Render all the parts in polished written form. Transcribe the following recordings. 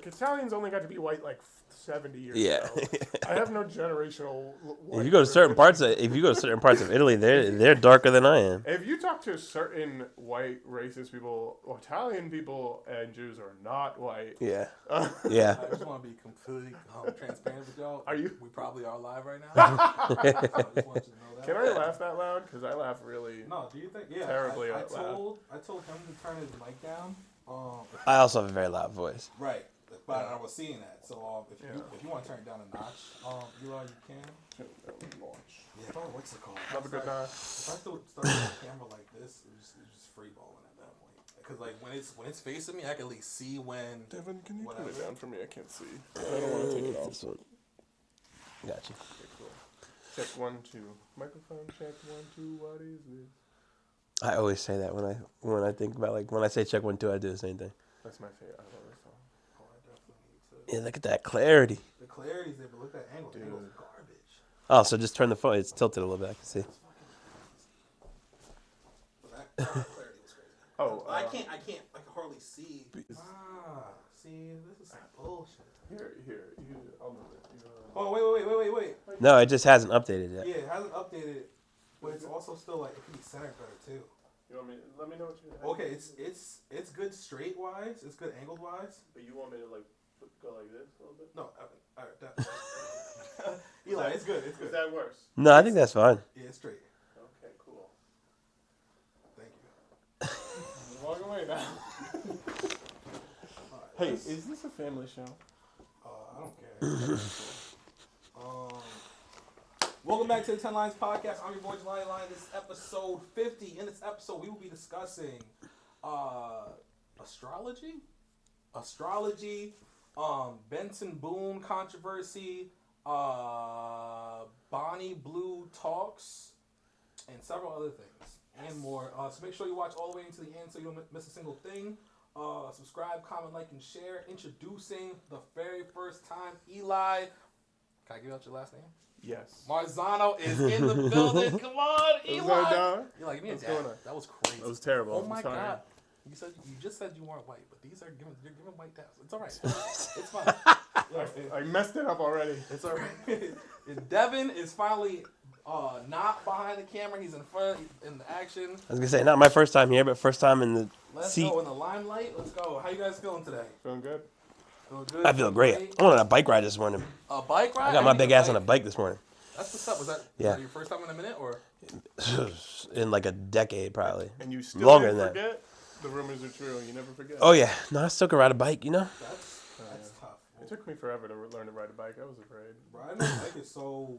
Italians only got to be white like 70 years Yeah. ago. I have no generational. If you go to certain parts of Italy, they're darker than I am. If you talk to certain white racist people, Italian people and Jews are not white. Yeah. Yeah. I just want to be completely transparent with y'all. Are you? We probably are live right now. So I just want you to know that. Can I laugh that loud? Because I laugh really. No, do you think? Yeah. Terribly I loud. told him to turn his mic down. I also have a very loud voice. Right. But I was seeing that. So if you want to turn it down a notch, Eli, you can. Yeah, probably what's it called? Have a good night. If I start the camera like this, it's just free balling at that point. Because like when it's facing me, I can at least see when. Devin, can you put it down for me? I can't see. I don't want to take it off. This one. Gotcha. Okay, cool. Check 1, 2. Microphone check 1, 2. What is this? I always say that when I think about when I say check 1, 2, I do the same thing. That's my favorite. I love this song. Oh, I definitely need to. Yeah, look at that clarity. The clarity's there, but look at that angle. The angle's garbage. Oh, so just turn the phone. It's tilted a little bit. I can see. That clarity was crazy. Oh, I can hardly see. See, this is some bullshit. Here, I'll move it. Oh, wait. No, it just hasn't updated yet. Yeah, it hasn't updated, but it's also still like it can be centered better too. You want me? Let me know what you. Okay, it's good straight wise. It's good angled wise. But you want me to go like this a little bit? No, all right. Eli, it's good. It's good. Is that worse? No, I think that's fine. Yeah, it's straight. Okay, cool. Thank you. Walk away now. Hey, is this a family show? I don't care. Welcome back to the 10 Lines Podcast. I'm your boy Jelani Line. This is episode 50. In this episode, we will be discussing astrology, Benson Boone controversy, Bonnie Blue talks, and several other things and more. So make sure you watch all the way into the end so you don't miss a single thing. Subscribe, comment, like, and share. Introducing the very first time, Eli. Can I give out your last name? Yes. Marzano is in the building. Come on, Eli. Eli, give me a dab. That was crazy. That was terrible. Oh my God. You just said you weren't white, but you're giving white dabs. It's all right. It's fine. I messed it up already. It's all right. Devin is finally not behind the camera. He's in front in the action. I was gonna say not my first time here, but first time in the Let's seat. go in the limelight. Let's go. How you guys feeling today? Feeling good? Feeling good? I feel great. I went on a bike ride this morning. A bike ride? I got my big ass on a bike this morning. That's what's up. Was that your first time in a minute or? In like a decade, probably. And you still longer didn't than forget? that. The rumors are true. You never forget. Oh yeah, no, I still can ride a bike. You know. That's tough. It took me forever to learn to ride a bike. I was afraid. Riding a bike is so.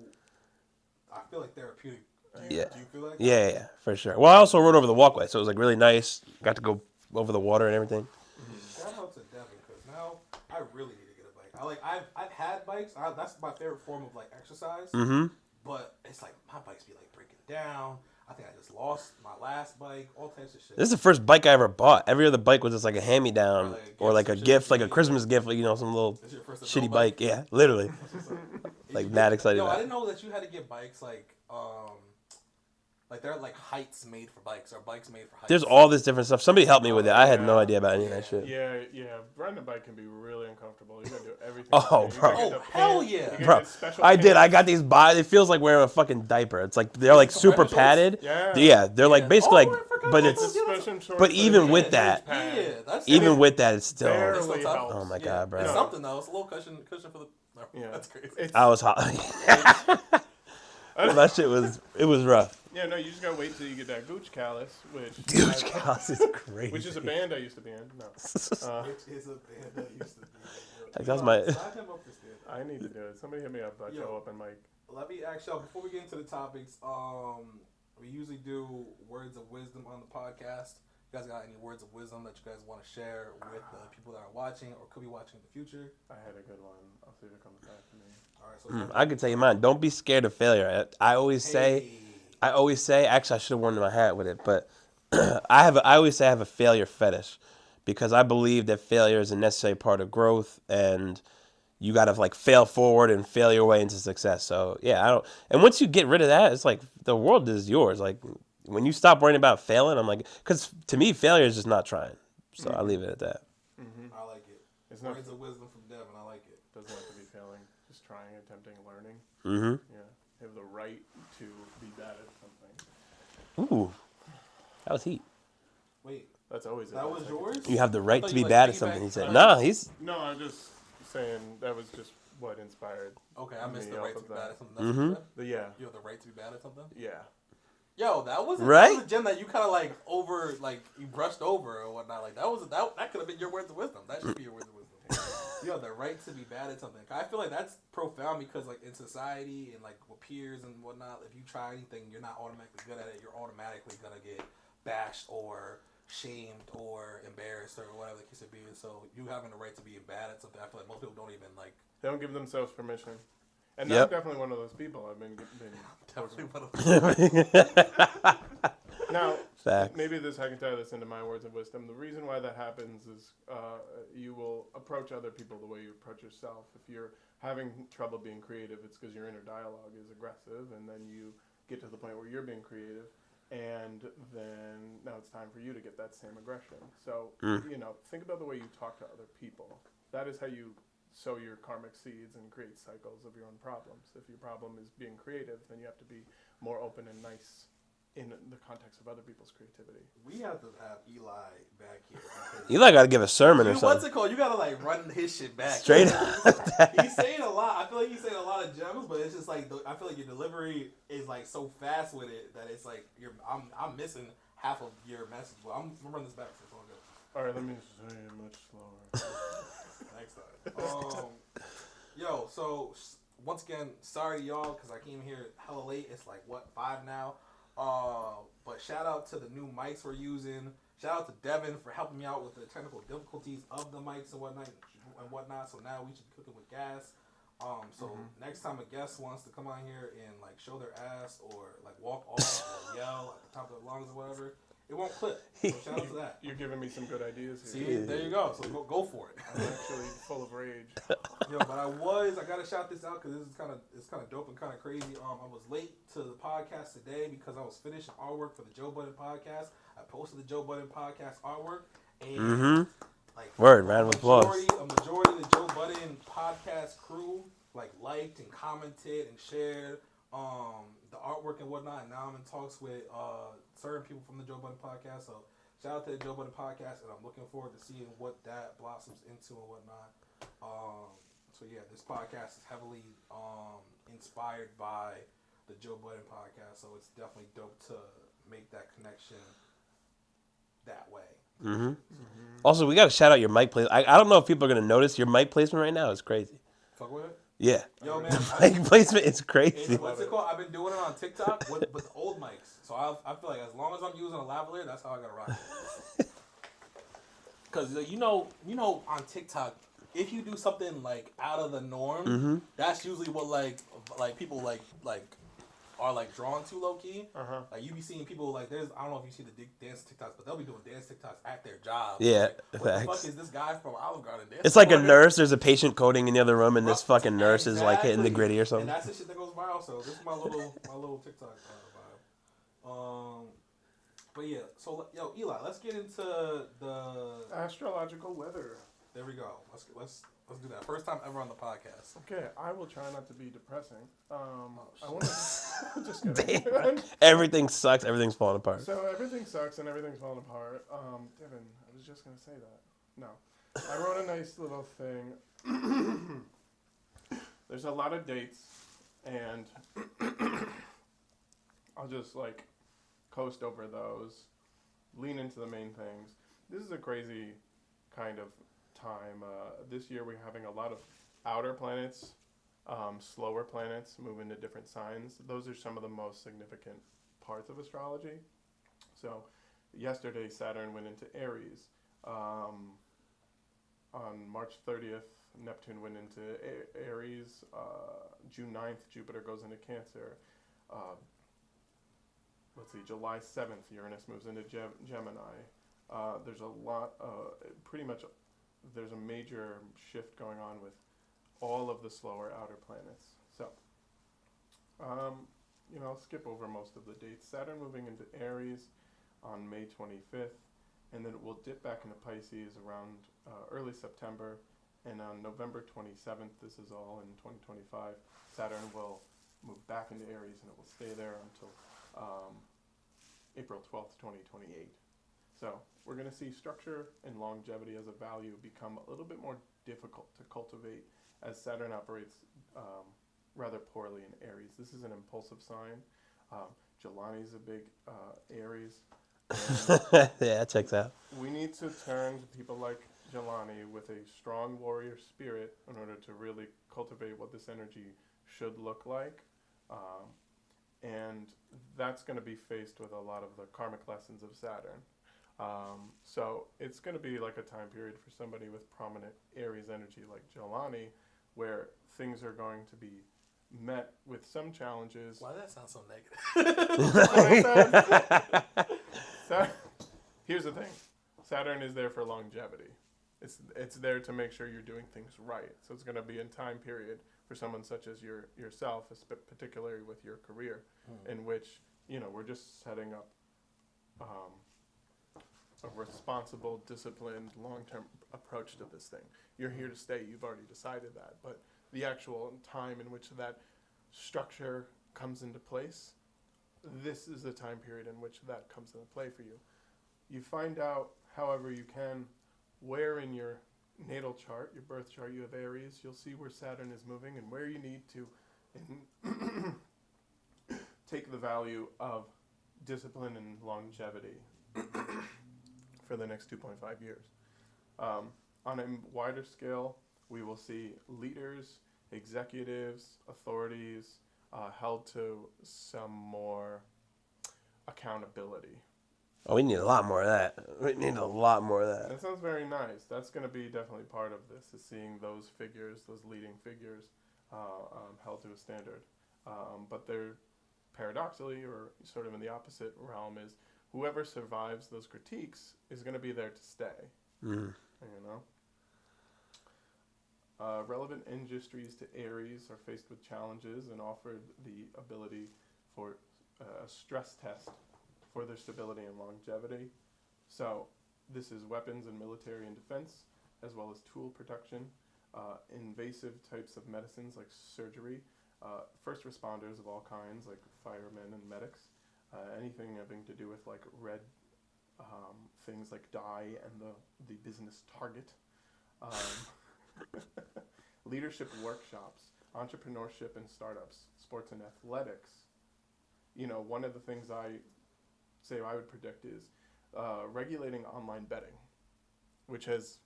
I feel like therapeutic. Do you feel like? Yeah, for sure. Well, I also rode over the walkway, so it was like really nice. Got to go over the water and everything. Shout out to Devin because now I really need to get a bike. I've had bikes. That's my favorite form of like exercise. Mm-hmm. But it's like my bikes be like breaking down. I think I just lost my last bike. All types of shit. This is the first bike I ever bought. Every other bike was just like a hand-me-down or like a gift, like a shit. Christmas gift, like some little This your first shitty adult bike. Yeah, literally. Like mad excited Yo, about I it. didn't know that you had to get bikes like there are like heights made for bikes or bikes made for heights. There's all this different stuff. Somebody helped me with it. I had no idea about any of that shit. Yeah. Riding a bike can be really uncomfortable. You gotta do everything. Oh, bro. Oh, hell yeah. Bro, I did. I got these it feels like wearing a fucking diaper. It's like they're like super padded. Yeah. They're like basically like, but it's but even with that, even with that, it's still. Barely helps. Oh my God, bro. It's something though. It's a little cushion for the. No, Yeah. That's crazy. I was hot. That shit was rough. Yeah, no, you just gotta wait till you get that Gooch Callus, Gooch Callus is crazy. which is a band I used to be in. No, Which is a band that used to be. Like, that's my. I need to do it. Somebody hit me up. Joe up and Mike. Let me ask y'all before we get into the topics. We usually do words of wisdom on the podcast. You guys got any words of wisdom that you guys want to share with the people that are watching or could be watching in the future? I had a good one. I'll see if it comes back to me. All right, so I could tell you mine. Don't be scared of failure. I always say, actually, I should have worn my hat with it, but I always say I have a failure fetish because I believe that failure is a necessary part of growth and you got to like fail forward and fail your way into success. So yeah, and once you get rid of that, it's like the world is yours. Like when you stop worrying about failing, I'm like, because to me, failure is just not trying. So I'll leave it at that. I like it. It's not, Words of wisdom from Devin. I like it. doesn't have to be failing. Just trying, attempting, learning. Mm-hmm. Yeah. You have the right to be bad at something. Ooh, that was heat. Wait, That's always that was yours? You have the right thought to you, be like, bad at piggybacked something. He said, on- "Nah, he's." No, I'm just saying that was just what inspired. Okay, I missed me the off right to of be that. bad at something. That's what you said? But yeah. You have the right to be bad at something? Yeah. Yo, that was Right? a gem that you kind of like you brushed over or whatnot. Like that could have been your words of wisdom. That should be your words of wisdom. You have the right to be bad at something. I feel like that's profound because like in society and like with peers and whatnot, if you try anything, you're not automatically good at it. You're automatically gonna get bashed or shamed or embarrassed or whatever the case may be. And so you having the right to be bad at something, I feel like most people don't even like. They don't give themselves permission. And Yep. I'm definitely one of those people. I've been Definitely one of now, Facts. maybe I can tie this into my words of wisdom. The reason why that happens is you will approach other people the way you approach yourself. If you're having trouble being creative, it's because your inner dialogue is aggressive, and then you get to the point where you're being creative, and then now it's time for you to get that same aggression. So, think about the way you talk to other people. That is how you sow your karmic seeds and create cycles of your own problems. If your problem is being creative, then you have to be more open and nice in the context of other people's creativity. We have to have Eli back here. Eli got to give a sermon or What's something. it called? You gotta like run his shit back. Straight up. He's saying a lot. I feel like he's saying a lot of gems, but it's just like I feel like your delivery is like so fast with it that it's like I'm missing half of your message. Well, I'm gonna run this back, so it's all good. All right, let me say it much slower. Next time. Yo, so once again, sorry to y'all because I came here hella late. It's like 5 now. But shout out to the new mics we're using. Shout out to Devin for helping me out with the technical difficulties of the mics and whatnot. So now we should be cooking with gas. Next time a guest wants to come on here and like show their ass or like walk off or yell at the top of their lungs or whatever, it won't clip. So shout out to that. You're giving me some good ideas here. See, there you go. So go for it. I'm actually full of rage. Yo, but I gotta shout this out because it's kind of dope and kind of crazy. I was late to the podcast today because I was finishing artwork for the Joe Budden podcast. I posted the Joe Budden podcast artwork and Word, round of applause. A majority of the Joe Budden podcast crew like liked and commented and shared the artwork and whatnot. And now I'm in talks with certain people from the Joe Budden podcast. So shout out to the Joe Budden podcast, and I'm looking forward to seeing what that blossoms into and whatnot. So yeah, this podcast is heavily inspired by the Joe Budden podcast, so it's definitely dope to make that connection that way. Mm-hmm. Also, we got to shout out your mic placement. I don't know if people are going to notice your mic placement right now is crazy. Fuck with it? Yeah. Yo, man. The mic placement is crazy. What's it called? I've been doing it on TikTok with the old mics. So I feel like as long as I'm using a lavalier, that's how I got to rock it. Because, you know, on TikTok, if you do something, like, out of the norm, that's usually what, like people, like are, like, drawn to low-key. Uh-huh. Like, you be seeing people, like, I don't know if you see the dance TikToks, but they'll be doing dance TikToks at their job. Yeah, like, what the fuck is this guy from Olive Garden dancing? It's like a nurse. There's a patient coding in the other room, and this fucking nurse is, like, hitting the gritty or something. And that's the shit that goes viral, so this is my little TikTok vibe. But yeah, so, yo, Eli, let's get into the Astrological weather. There we go. Let's do that. First time ever on the podcast. Okay, I will try not to be depressing. I want to just kidding. Everything sucks. Everything's falling apart. So everything sucks and everything's falling apart. Devin, I was just gonna say that. No, I wrote a nice little thing. There's a lot of dates, and I'll just like coast over those, lean into the main things. This is a crazy kind of time. This year we're having a lot of outer planets, slower planets move into different signs. Those are some of the most significant parts of astrology. So yesterday Saturn went into Aries. On March 30th, Neptune went into Aries. June 9th, Jupiter goes into Cancer. July 7th, Uranus moves into Gemini. There's a lot, pretty much, there's a major shift going on with all of the slower outer planets. So, I'll skip over most of the dates. Saturn moving into Aries on May 25th, and then it will dip back into Pisces around early September, And on November 27th, this is all in 2025, Saturn will move back into Aries, and it will stay there until April 12th, 2028. So we're going to see structure and longevity as a value become a little bit more difficult to cultivate as Saturn operates rather poorly in Aries. This is an impulsive sign. Jelani's a big Aries. Yeah, that checks out. We need to turn to people like Jelani with a strong warrior spirit in order to really cultivate what this energy should look like. And that's going to be faced with a lot of the karmic lessons of Saturn. So it's going to be like a time period for somebody with prominent Aries energy like Jelani, where things are going to be met with some challenges. Why does that sound so negative? So, here's the thing. Saturn is there for longevity. It's there to make sure you're doing things right. So it's going to be a time period for someone such as yourself, particularly with your career, in which, we're just setting up a responsible, disciplined, long-term approach to this thing. You're here to stay. You've already decided that. But the actual time in which that structure comes into place, this is the time period in which that comes into play for you. You find out, however you can, where in your natal chart, your birth chart, you have Aries. You'll see where Saturn is moving and where you need to take the value of discipline and longevity for the next 2.5 years. On a wider scale, we will see leaders, executives, authorities held to some more accountability. Oh, we need a lot more of that. We need a lot more of that. That sounds very nice. That's going to be definitely part of this, is seeing those figures, those leading figures, held to a standard. But they're paradoxically, or sort of in the opposite realm, is whoever survives those critiques is going to be there to stay. Relevant industries to Aries are faced with challenges and offered the ability for a stress test for their stability and longevity. So this is weapons and military and defense, as well as tool production, invasive types of medicines like surgery, first responders of all kinds like firemen and medics, anything having to do with like red things like dye and the business target. Leadership workshops, entrepreneurship and startups, sports and athletics. One of the things I would predict is regulating online betting, which has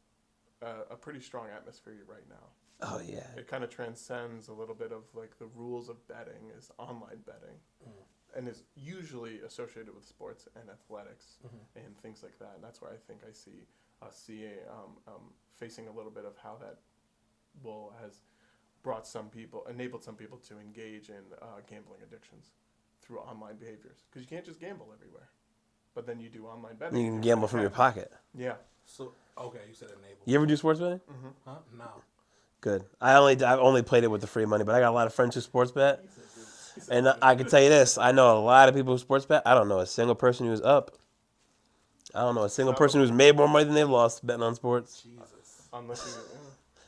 a pretty strong atmosphere right now. Oh, yeah. It kind of transcends a little bit of like the rules of betting is online betting, and is usually associated with sports and athletics and things like that. And that's where I think I see CA facing a little bit of how that has enabled some people to engage in gambling addictions through online behaviors. Because you can't just gamble everywhere. But then you do online betting. You can gamble from your pocket. Yeah. So, okay, you said enable. You ever do sports betting? Huh? No. Good. I've only played it with the free money, but I got a lot of friends who sports bet. And I can tell you this, I know a lot of people who sports bet. I don't know a single person who's up. I don't know a single person who's made more money than they've lost betting on sports. Jesus. Unless you...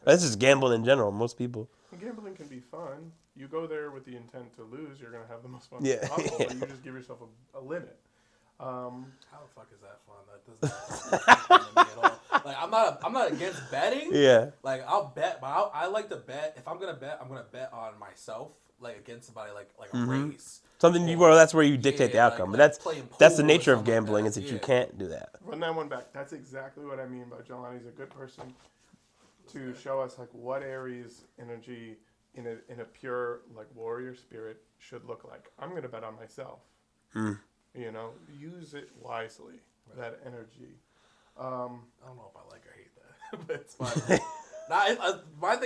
That's just gambling in general, most people. Gambling can be fun. You go there with the intent to lose, you're going to have the most fun Yeah. possible, but you just give yourself a limit. How the fuck is that fun? That doesn't make sense to me at all. Like, I'm not against betting. Yeah. Like, I'll bet, but I like to bet. If I'm gonna bet, I'm gonna bet on myself, like against somebody, like a race. Something that's where you dictate the outcome. Like, but that's the pool or nature of something like gambling that. is that you can't do that. Run that one back. That's exactly what I mean by Jelani's a good person to show us like what Aries energy in a pure like warrior spirit should look like. I'm gonna bet on myself. Use it wisely. Right. That energy. I don't know if I like or hate that, but it's fine.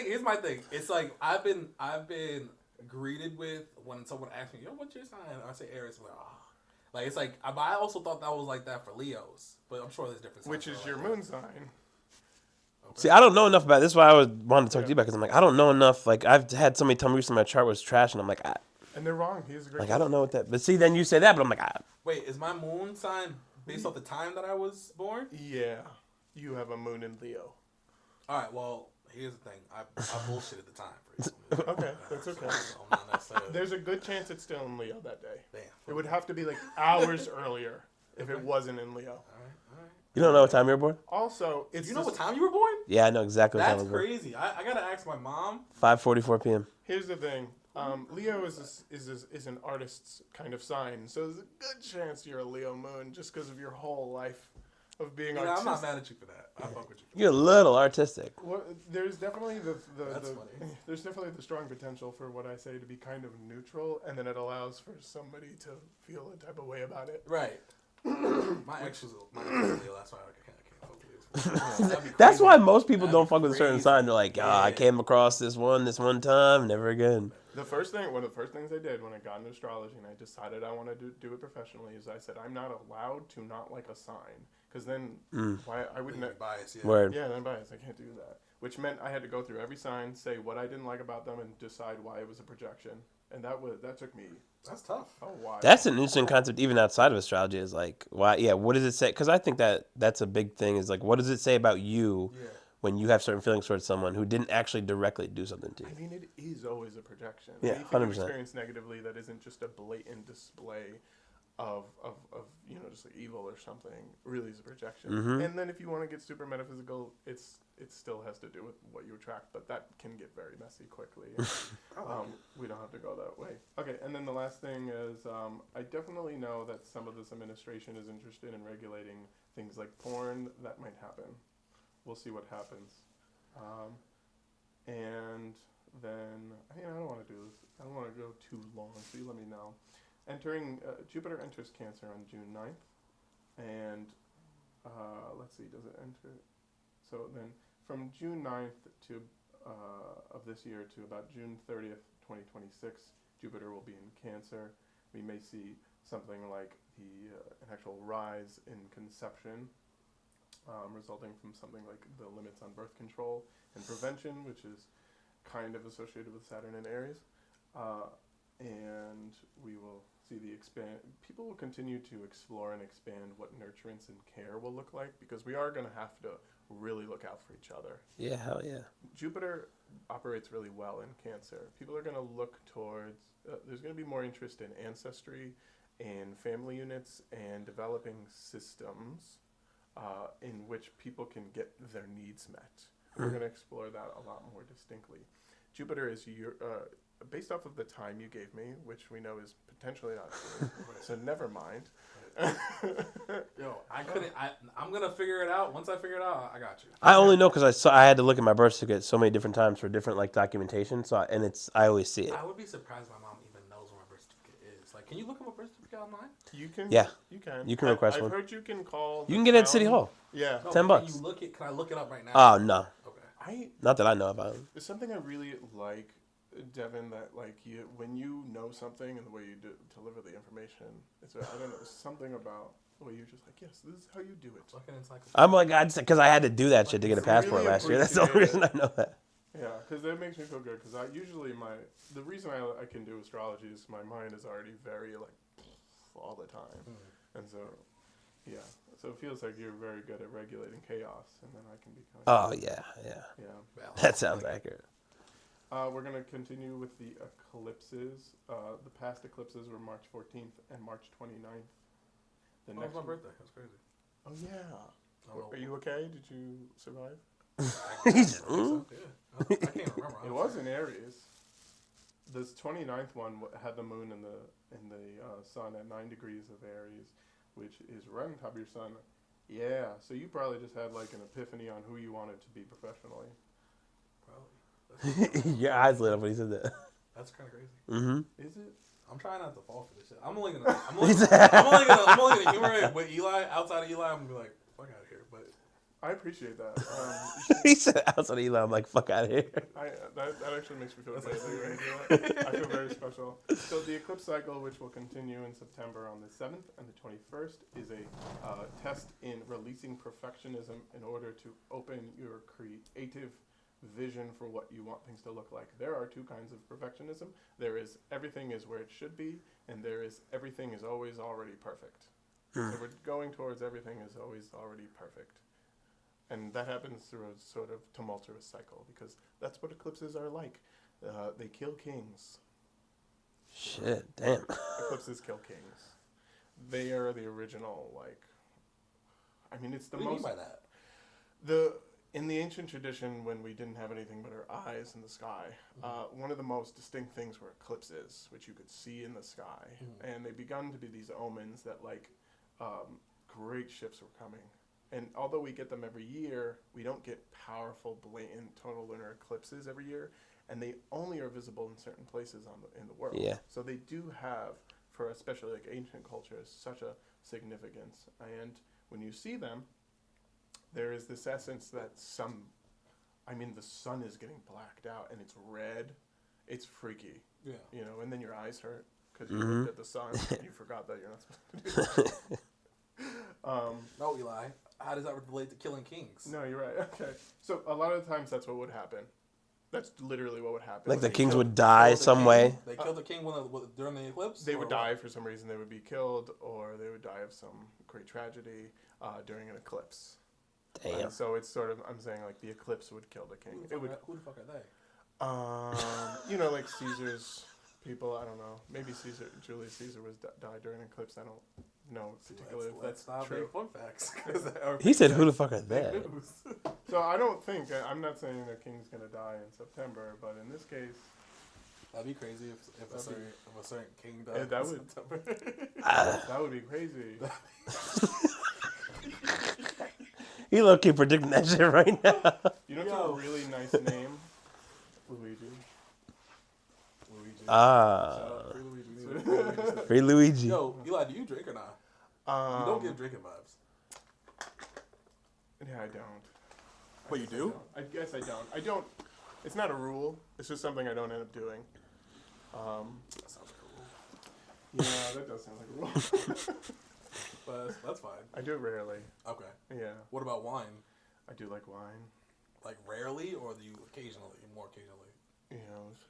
Here's my thing. It's like I've been greeted with when someone asks me, "Yo, what's your sign?" I say Aries. I'm like, oh. Like it's like I also thought that was like that for Leos, but I'm sure there's different. Which is your moon sign. Okay. See, I don't know enough about this. Is why I wanted to talk to you about because I'm like I don't know enough. Like I've had somebody tell me recently my chart was trash, and I'm like, and they're wrong. He's a great. Like I don't know what that. But see, then you say that, but I'm like, Wait, is my moon sign based off the time that I was born? Yeah, you have a moon in Leo. All right. Well, Here's the thing. I bullshitted the time for you. Okay, that's okay. I'm not necessarily. There's a good chance it's still in Leo that day. Damn. It would have to be like hours earlier if it wasn't in Leo. All right. You don't know what time you were born? Also, it's You know what time you were born? Yeah, I know exactly what time I That's was born. crazy. I gotta ask my mom. 5:44 p.m. Here's the thing. Leo is an artist's kind of sign, so there's a good chance you're a Leo moon just because of your whole life of being I'm artistic. not mad at you for that. I fuck with you. You're a little artistic. Well, there's definitely That's funny. there's definitely the strong potential for what I say to be kind of neutral, and then it allows for somebody to feel a type of way about it. Right. My ex was Leo. That's why I can't fuck with you. That'd be That's crazy. why most people That'd don't be fuck with a certain crazy. sign. They're like, I Yeah. came across this one time, never again. One of the first things I did when I got into astrology and I decided I wanted to do it professionally is I said I'm not allowed to not like a sign, because then why I wouldn't. You're biased, yeah. Word. Yeah, then bias. I can't do that. Which meant I had to go through every sign, say what I didn't like about them, and decide why it was a projection. And that took me That's tough. a while. That's an interesting concept, even outside of astrology. Is like, why? Yeah, what does it say? Because I think that's a big thing. Is like, what does it say about you Yeah. when you have certain feelings towards someone who didn't actually directly do something to you? I mean, it is always a projection. Yeah, Anything you 100%. experience negatively that isn't just a blatant display of just like evil or something really is a projection. Mhm. And then if you want to get super metaphysical, it still has to do with what you attract, but that can get very messy quickly. We don't have to go that way. Okay, and then the last thing is I definitely know that some of this administration is interested in regulating things like porn. That might happen. We'll see what happens. And then, I don't want to do this. I don't want to go too long, so you let me know. Jupiter enters Cancer on June 9th. And let's see, does it enter? So then from June 9th of this year to about June 30th, 2026, Jupiter will be in Cancer. We may see something like an actual rise in conception, resulting from something like the limits on birth control and prevention, which is kind of associated with Saturn and Aries. And we will see people will continue to explore and expand what nurturance and care will look like, because we are going to have to really look out for each other. Yeah, hell yeah. Jupiter operates really well in Cancer. People are going to look towards, there's going to be more interest in ancestry and family units and developing systems in which people can get their needs met. We're going to explore that a lot more distinctly. Jupiter is based off of the time you gave me, which we know is potentially not true, so never mind. Yo, I'm gonna figure it out. Once I figure it out, I got you. I only know because I had to look at my birth certificate so many different times for different like documentation. I always see it. I would be surprised my mom even knows what my birth certificate is. Like, can you look up a birth certificate online? You can. Yeah. You can. You can request I've one. heard you can call. You can get it at City Hall. Yeah. No, $10. Can I look it up right now? Oh no, Okay. not that I know about. There's something I really like, Devin, that like when you know something and the way you deliver the information, I don't know, something about the way you're just like, yes, this is how you do it. Fucking encyclopedia. I'm like, because I had to do that shit to get a passport really last year. That's the only appreciate reason I know that. Yeah, because that makes me feel good. Because the reason I can do astrology is my mind is already very like all the time, and so yeah, so it feels like you're very good at regulating chaos, and then I can be kind of. Oh yeah. Well, That sounds accurate. We're going to continue with the eclipses. The past eclipses were March 14th and March 29th. The That was my birthday. That's crazy. Oh, yeah. Oh, Are you okay? Did you survive? I can't remember. It was in Aries. This 29th one had the moon and the sun at 9 degrees of Aries, which is right on top of your sun. Yeah, so you probably just had like an epiphany on who you wanted to be professionally. Probably. Your eyes lit up when he said that. That's kind of crazy. Mm-hmm. Is it? I'm trying not to fall for this shit. I'm only gonna humor it with Eli. Outside of Eli, I'm gonna be like, fuck out of here. But I appreciate that. He said outside of Eli, I'm like, fuck out of here. That actually makes me feel That's amazing. I feel very special. So the eclipse cycle, which will continue in September on the 7th and the 21st, is a test in releasing perfectionism in order to open your creative vision for what you want things to look like. There are two kinds of perfectionism. There is everything is where it should be, and there is everything is always already perfect. So we're going towards everything is always already perfect. And that happens through a sort of tumultuous cycle because that's what eclipses are like. They kill kings. Shit, damn. Eclipses kill kings. They are the original, like. I mean, it's the What do you most. mean by that? In the ancient tradition, when we didn't have anything but our eyes in the sky, one of the most distinct things were eclipses, which you could see in the sky, and they begun to be these omens that like great shifts were coming. And although we get them every year, we don't get powerful, blatant total lunar eclipses every year, and they only are visible in certain places in the world. Yeah. So they do have, for especially like ancient cultures, such a significance. And when you see them, there is this essence that the sun is getting blacked out and it's red. It's freaky. Yeah. You know, and then your eyes hurt because you looked at the sun and you forgot that you're not supposed to do that. No, Eli. How does that relate to killing kings? No, you're right. Okay. So a lot of times that's what would happen. That's literally what would happen. Like the They kings killed- would die Killed the some king? way. They killed the king during the eclipse? They or would what? die for some reason. They would be killed, or they would die of some great tragedy during an eclipse. Damn. So it's sort of, I'm saying like the eclipse would kill the king. Who the fuck are they? Like Caesar's people. I don't know. Maybe Julius Caesar died during an eclipse. I don't know particularly if that's stop true. fun facts. He said, "Who the fuck are Fake they?" news. So I don't think I'm not saying the king's gonna die in September, but in this case, That'd be crazy if a certain king died. Yeah, that in would- September. that would be crazy. He low-key predicting that shit right now. You know, it's Yo. a really nice name, Luigi. Ah, Free Luigi. free Luigi. Yo, Eli, do you drink or not? You don't give drinking vibes. Yeah, I don't. But you do? I guess I don't. I don't. It's not a rule. It's just something I don't end up doing. That sounds cool. Yeah, that does sound like a rule. But that's fine. I do it rarely. Okay. Yeah, What about wine? I do like wine. Like rarely, or do you occasionally? More occasionally. Yeah, let's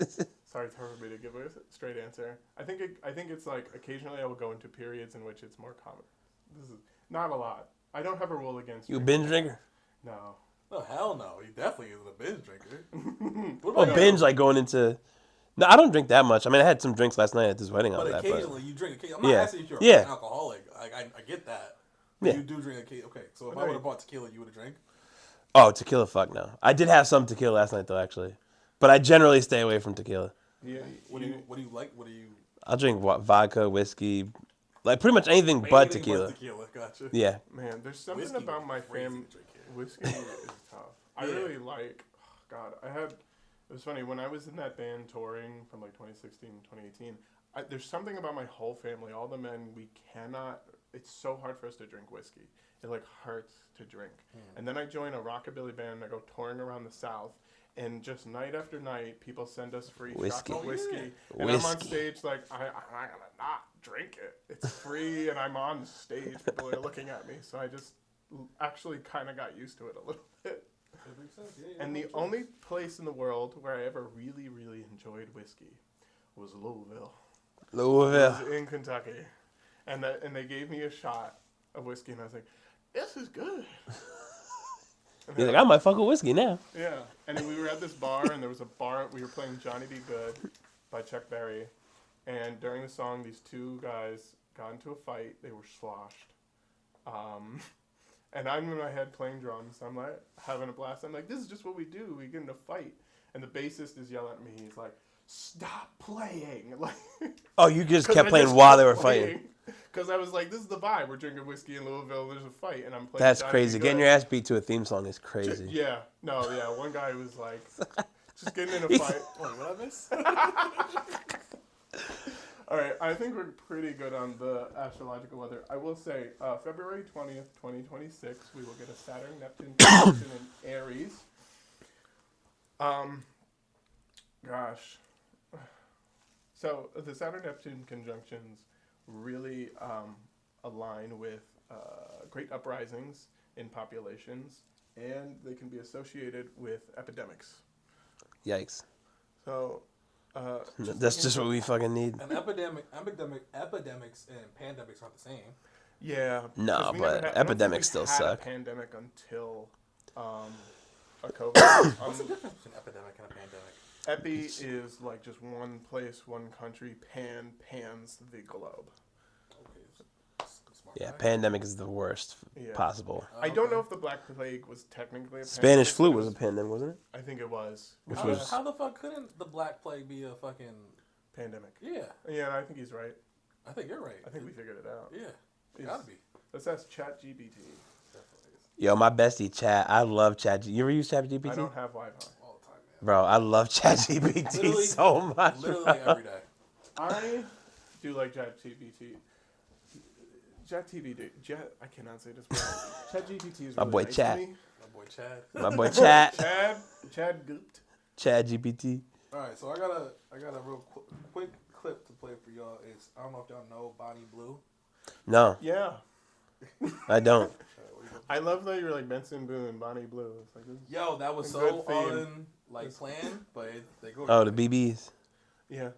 see. Sorry, it's hard for me to give a straight answer. I think it's like occasionally I will go into periods in which it's more common. This is not a lot. I don't have a rule against. You a drinking. binge drinker? No. No, hell no. He definitely isn't a binge drinker. What Well, about binge you? like going into. No, I don't drink that much. I mean, I had some drinks last night at this wedding. But All that, occasionally you drink. I'm not Yeah. asking if you're Yeah. an alcoholic. I get that. But Yeah. you do drink occasionally. Okay, so if No, I would you- have bought tequila, you would have drank? Oh, tequila, fuck no. I did have some tequila last night though, actually, but I generally stay away from tequila. Yeah. What do you like? What do you... I'll drink vodka, whiskey, like pretty much anything but tequila. tequila, gotcha. Yeah. Man, there's something Whiskey about was my crazy family. to drink here. Whiskey is tough. I Yeah. really like. God, it was funny when I was in that band touring from like 2016, 2018. There's something about my whole family, all the men. We cannot. It's so hard for us to drink whiskey. It like hurts to drink. And then I join a rockabilly band. I go touring around the South, and just night after night, people send us free shots Whiskey. of whiskey. Yeah. And I'm on Whiskey. stage like I'm not gonna not drink it. It's free, and I'm on stage. People are looking at me, so I just actually kind of got used to it a little bit. That makes sense. Yeah, And no, the sure. only place in the world where I ever really, really enjoyed whiskey was Louisville. It Louisville. was in Kentucky, and they gave me a shot of whiskey, and I was like, "This is good." And He's then- like, I might fuck with whiskey now. yeah, and then we were at this bar, and there was a bar. We were playing "Johnny Be Good" by Chuck Berry, and during the song, these two guys got into a fight. They were sloshed. And I'm in my head playing drums. I'm like having a blast. I'm like, this is just what we do. We get in a fight. And the bassist is yelling at me. He's like, stop playing. Like, Oh, you just 'cause kept I playing just while stopped they were fighting. Because I was like, this is the vibe. We're drinking whiskey in Louisville. There's a fight. And I'm playing. That's Johnny crazy. Be Getting Good. your ass beat to a theme song is crazy. Yeah. No, yeah. One guy was like, just getting in a He's- fight. Wait, what I miss? All right, I think we're pretty good on the astrological weather. I will say, February 20th, 2026, we will get a Saturn-Neptune conjunction in Aries. Gosh. So the Saturn-Neptune conjunctions really align with great uprisings in populations, and they can be associated with epidemics. Yikes. So... That's just what we fucking need. And epidemics and pandemics aren't the same. Yeah. No, 'cause we but never had- I don't think epidemics we still had suck. a pandemic until a COVID. What's the difference between epidemic and a pandemic? Epi is like just one place, one country. Pans the globe. Okay, smart Yeah, guy. pandemic is the worst Yeah. possible. I don't know if the Black Plague was technically a Spanish pandemic, flu but it was a pandemic, wasn't it? I think it was. Which How, was- how the fuck couldn't the Black Plague be a fucking... Pandemic. Yeah, Yeah, I think he's right. I think you're right. I think we figured it out. Yeah, He's- gotta be. Let's ask ChatGPT. Yo, my bestie Chat. I love Chat. You ever use Chat I GPT? don't have Wi-Fi. All the time, man. Bro, I love Chat GPT Literally- so much. Literally bro. like every day. I do like ChatGPT. I cannot say this word. ChatGPT is My really boy nice Chat. to me. My boy Chad. My boy Chat. Chad Gooped. Chat GPT. All right, so I got a real quick clip to play for y'all. It's I don't know if y'all know Bonnie Blue. No, Yeah. I don't. I love that you're like Benson, Boone, Bonnie Blue. It's like, Yo, that was A so good theme. planned, but they go. Oh, the BBs. yeah.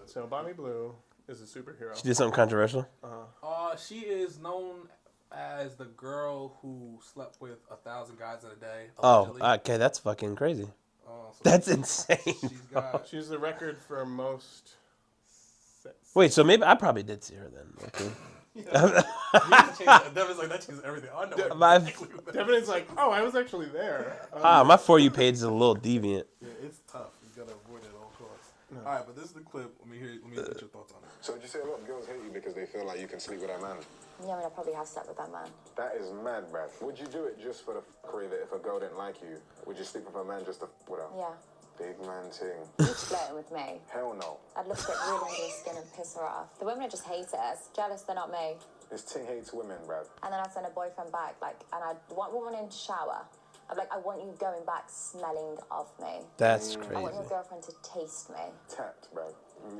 So Bonnie Blue is a superhero. She did something controversial. She is known as the girl who slept with 1,000 guys in a day. Oh, allegedly. okay, that's fucking crazy. So That's insane. She's got. She's the record for most. Wait, so maybe I probably did see her then. Okay. Devin's like that changes everything. I know. My- exactly what that Devin is like, oh, I was actually there. my For You page is a little deviant. Yeah, it's tough. You gotta avoid it at all costs. All right, but this is the clip. Let me get your thoughts on it. So would you say a lot of girls hate you because they feel like you can sleep with that man? Yeah, I mean, I probably have slept with that man. That is mad, bruv. Would you do it just for the career that if a girl didn't like you, would you sleep with a man just to with her? Yeah. Big man thing. You'd flirting with me. Hell no. I'd love to get really under his skin and piss her off. The women are just haters. Jealous they're not me. This thing hates women, bruv. And then I'd send a boyfriend back, and I'd want one in the shower. I'd be like, I want you going back smelling of me. That's I want crazy. your girlfriend to taste me. Tapped, bruv.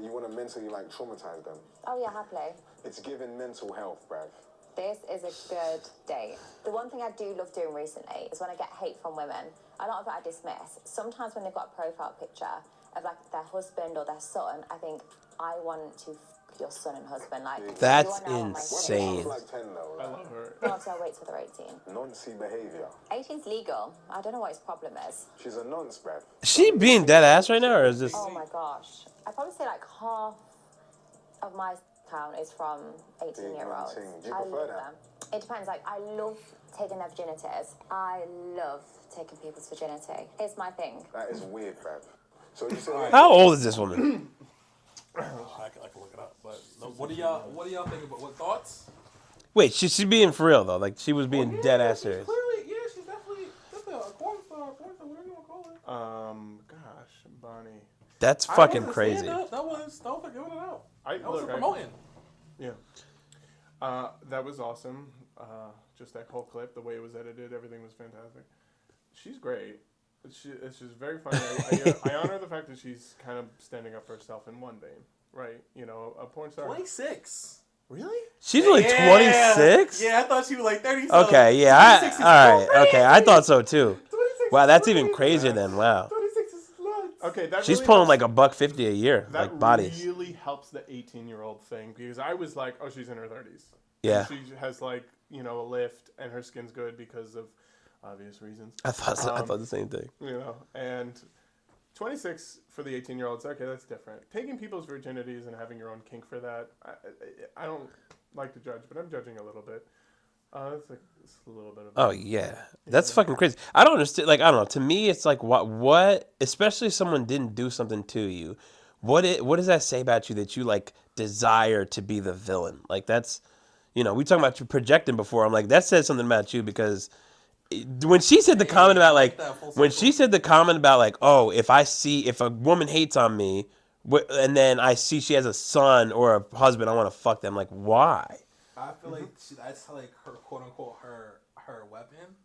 You want to mentally traumatize them. Oh yeah, happily. It's giving mental health, bruv. This is a good date. The one thing I do love doing recently is when I get hate from women. A lot of it I dismiss. Sometimes when they've got a profile picture of like their husband or their son, I think I want to f your son and husband. Like That's you are now on my insane. She's like 10 though. I Like, love her. No, I'll wait till they're 18. noncy behavior. 18's legal. I don't know what his problem is. She's a nonce, bruv. Is she being dead ass right now, or is this? Oh my gosh. I'd probably say like half of my town is from 18-year-olds. Big man thing. Do you I prefer love that? them. It depends. Like, I love taking their virginities. I love taking people's virginity. It's my thing. That is weird, bruv. So you say How old is this woman? I can look it up. But what do y'all think about what thoughts? Wait, she's being for real though. Like she was being dead ass serious. Clearly, yeah, she's definitely a porn star, whatever you want to call it. Gosh, Bonnie. That's I fucking wasn't crazy. saying That was giving it out. I That was look. promoting. Yeah. That was awesome. Just that whole clip, the way it was edited, everything was fantastic. She's great. It's just very funny. I honor the fact that she's kind of standing up for herself in one vein, right? You know, a porn star. 26. Really? She's only 26. Yeah, I thought she was like 30. Okay, yeah. 26 is All right. crazy. Okay, I thought so too. 26 Wow, is that's even crazy. crazier than wow. 26 is nuts. Okay, that She's really pulling helps- like $150 a year, that like bodies. really helps the 18-year-old thing because I was like, oh, she's in her 30s. Yeah. And she has like a lift and her skin's good because of obvious reasons. I thought the same thing. You know, and 26 for the 18-year-olds, okay, that's different. Taking people's virginities and having your own kink for that, I don't like to judge, but I'm judging a little bit. It's a little bit of. Oh yeah, that's fucking crazy. I don't understand. Like I don't know. To me, it's like what? Especially if someone didn't do something to you. What does that say about you that you like desire to be the villain? Like that's, we talking about you projecting before. I'm like that says something about you because when she said the comment about like when she said the comment about like if a woman hates on me and then I see she has a son or a husband, I want to fuck them. Like why? I feel like that's like her quote unquote her weapon.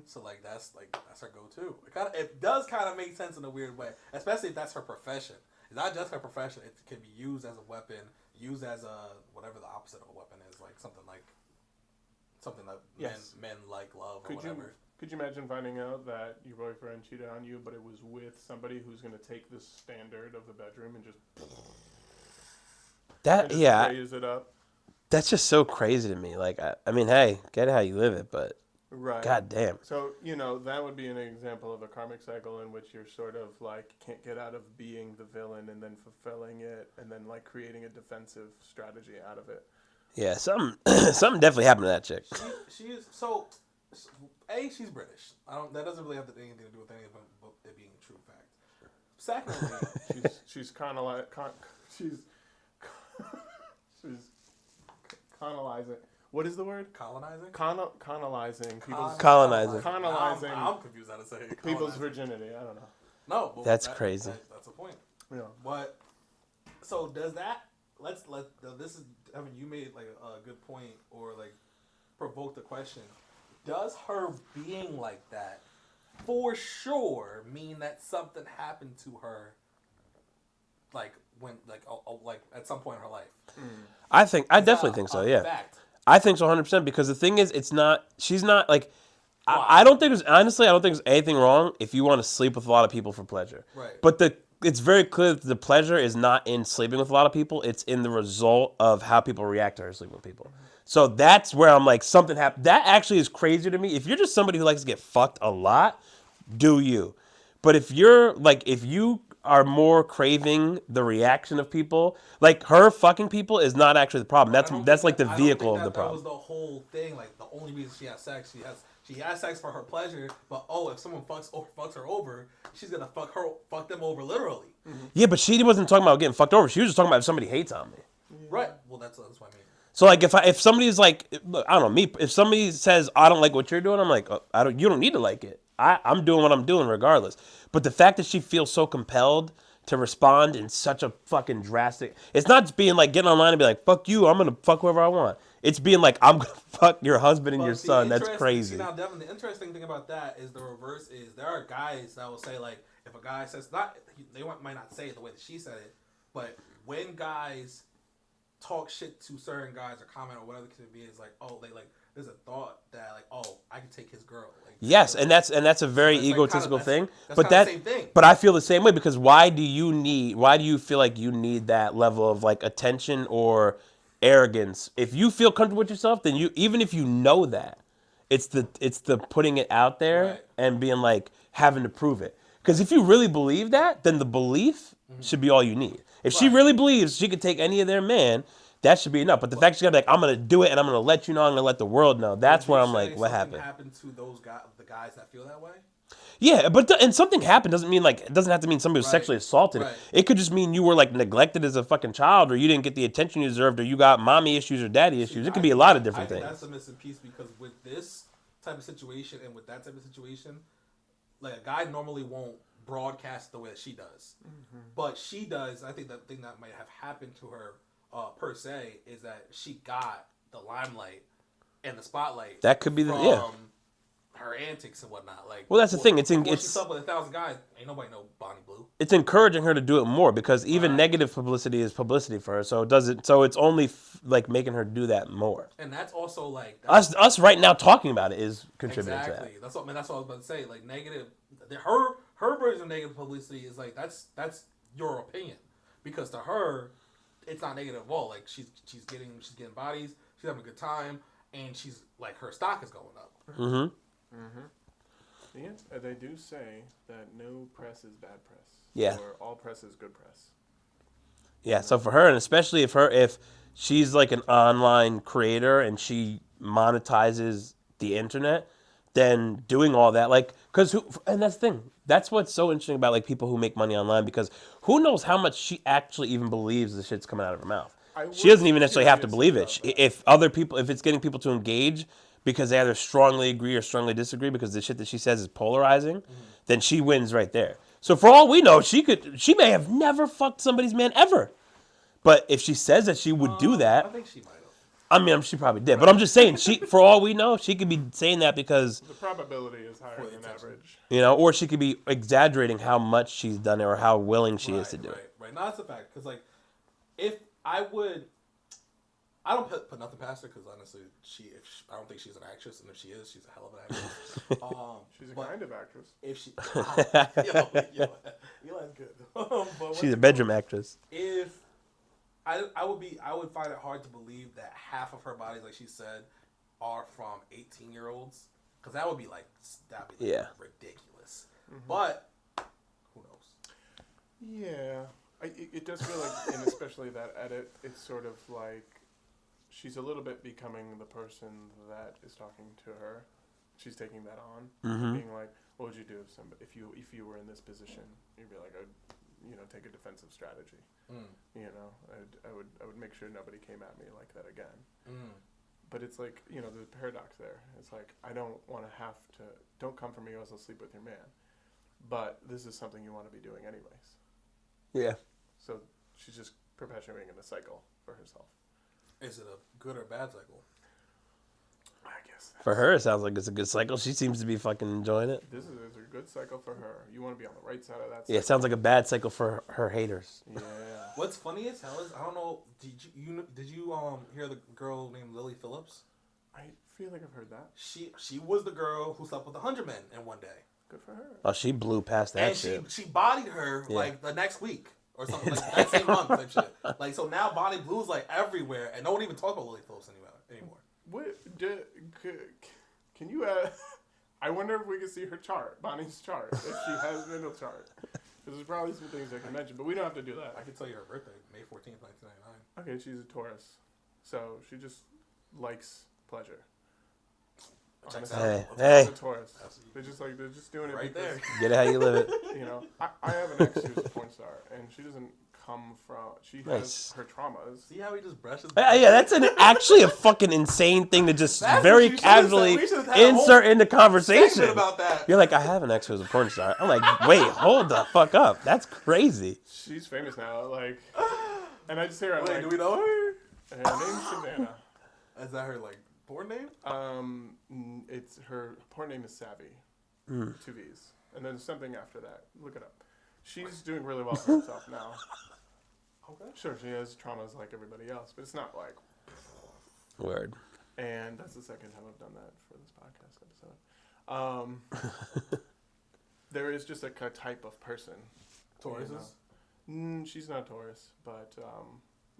So like that's her go-to. It does kind of make sense in a weird way, especially if that's her profession. It's not just her profession; it can be used as a weapon, used as a whatever the opposite of a weapon is, like something that Yes. men like love or whatever. Could you imagine finding out that your boyfriend cheated on you, but it was with somebody who's going to take the standard of the bedroom and just raise it up? That's just so crazy to me. Like, I mean, hey, get it how you live it, but Right. god damn. So, that would be an example of a karmic cycle in which you're sort of like can't get out of being the villain and then fulfilling it and then like creating a defensive strategy out of it. Yeah, something definitely happened to that chick. She is so. She's British. That doesn't really have anything to do with any of it being true fact. Secondly, she's kind of like she's colonizing. What is the word? colonizing. Colonizing people's Colonizing. colonizing I'm confused how to say it. people's Colonizing. virginity. I don't know. No, but That's crazy. That's a point. Yeah. But so does that? This is Evan. You made like a good point, or like provoked the question. Does her being like that for sure mean that something happened to her? Like when, like at some point in her life. I definitely think so. Yeah. Fact. I think so 100% because the thing is, she's not like, I don't think I don't think there's anything wrong if you want to sleep with a lot of people for pleasure. Right. But it's very clear that the pleasure is not in sleeping with a lot of people. It's in the result of how people react to her sleeping with people. So that's where I'm like, something happened. That actually is crazy to me. If you're just somebody who likes to get fucked a lot, do you. But if you are more craving the reaction of people, like her fucking people is not actually the problem. That's like the vehicle of the problem. That was the whole thing. Like the only reason she has sex, she has sex for her pleasure. But if someone fucks her over, she's gonna fuck them over literally. Yeah, but she wasn't talking about getting fucked over. She was just talking about if somebody hates on me. Right. Well, that's what I mean. So like if somebody's like, look, I don't know, me, if somebody says I don't like what you're doing, I'm like, you don't need to like it. I'm doing what I'm doing regardless. But the fact that she feels so compelled to respond in such a fucking drastic, it's not just being like getting online and be like, fuck you, I'm gonna fuck whoever I want. It's being like, I'm gonna fuck your husband and your son. That's crazy. Now, Devin, the interesting thing about that is the reverse is there are guys that will say like, if a guy says might not say it the way that she said it, but when guys talk shit to certain guys or comment or whatever the case may be, is like, there's a thought that like, I can take his girl. Like, yes, and that's a very egotistical thing. But that same thing. But I feel the same way because why do you feel like you need that level of like attention or arrogance? If you feel comfortable with yourself, then even if you know that, it's the putting it out there Right. and being like having to prove it. Because if you really believe that, then the belief should be all you need. If she really believes she could take any of their man, that should be enough. But the fact she's gonna be like, I'm gonna do it and I'm gonna let you know, I'm gonna let the world know. That's where I'm like, what happened? Happened to those guys, the guys that feel that way? Yeah, but and something happened doesn't mean like it doesn't have to mean somebody was sexually assaulted. Right. It could just mean you were like neglected as a fucking child, or you didn't get the attention you deserved, or you got mommy issues or daddy issues. It could be a lot of different things. That's a missing piece because with this type of situation and with that type of situation, like a guy normally won't broadcast the way that she does, but she does. I think the thing that might have happened to her per se is that she got the limelight and the spotlight. That could be from her antics and whatnot. Like, well, that's the thing. It's she slept with 1,000 guys. Ain't nobody know Bonnie Blue. It's encouraging her to do it more because even negative publicity is publicity for her. So it's only like making her do that more. And that's also like Us right now talking about it is contributing to that. That's what I was about to say. Like negative, her version of negative publicity is like that's your opinion because to her, it's not negative at all. Like she's getting bodies, she's having a good time, and she's like her stock is going up. Yeah, they do say that no press is bad press. Yeah. Or all press is good press. Yeah, so for her, and especially if she's like an online creator and she monetizes the internet, then doing all that, like, and that's the thing. That's what's so interesting about like people who make money online because who knows how much she actually even believes the shit's coming out of her mouth. She doesn't even necessarily have to believe it. If it's getting people to engage because they either strongly agree or strongly disagree because the shit that she says is polarizing, then she wins right there. So for all we know, she may have never fucked somebody's man ever. But if she says that she would do that, I think she might have. I mean, she probably did. But I'm just saying, for all we know, she could be saying that because the probability is higher than average. You know, or she could be exaggerating how much she's done it or how willing she is to do it. Right. No, that's a fact. Because like, I don't put nothing past her because honestly, I don't think she's an actress, and if she is, she's a hell of an actress. She's a kind of actress. If she, Eli's good. She's a bedroom actress. If I would find it hard to believe that half of her body, like she said, are from 18-year-olds, because that'd be Yeah. ridiculous. But who knows? Yeah, it does feel like, and especially that edit, it's sort of like she's a little bit becoming the person that is talking to her. She's taking that on, being like, "What would you do if you were in this position?" You'd be like, "I'd take a defensive strategy. I would make sure nobody came at me like that again." But it's like, the paradox there. It's like, I don't want to have to. Don't come for me, or else I'll sleep with your man. But this is something you want to be doing anyways. Yeah. So she's just perpetuating a cycle for herself. Is it a good or bad cycle? I guess. For her, it sounds like it's a good cycle. She seems to be fucking enjoying it. This is a good cycle for her. You want to be on the right side of that cycle. Yeah, it sounds like a bad cycle for her haters. Yeah. What's funny as hell is, I don't know, did you hear the girl named Lily Phillips? I feel like I've heard that. She was the girl who slept with 100 men in one day. Good for her. Oh, she blew past that And shit. she bodied her like the next week or something, like that same month type shit. Like, so now Bonnie Blue's like everywhere, and no one even talk about Lily Phillips anymore. Can you I wonder if we can see her chart, Bonnie's chart, if she has a middle chart. Because there's probably some things I can mention, but we don't have to do that. I can tell you her birthday, May 14th, 1999. Okay, she's a Taurus. So she just likes pleasure. Checks Honestly, out. Hey. It's a Taurus. They're just doing it Right because, there. Get it how you live it. I have an ex who's a porn star, and she doesn't come from, she Nice. has her traumas. See how he just brushes? Yeah, that's actually a fucking insane thing to just That's very what you should've said. casually We should've had a whole insert into conversation. segment about that. You're like, I have an ex who's a porn star. I'm like, wait, hold the fuck up. That's crazy. She's famous now, and I just hear her, Wait, do we know her? her name's Savannah. Is that her porn name? It's her porn name is Savvy, 2 V's, and then something after that. Look it up. She's doing really well for herself now. Okay. Sure, she has traumas like everybody else, but it's not like. Word. And that's the second time I've done that for this podcast episode. There is just a type of person. Tauruses? She's not a Taurus, but Oh,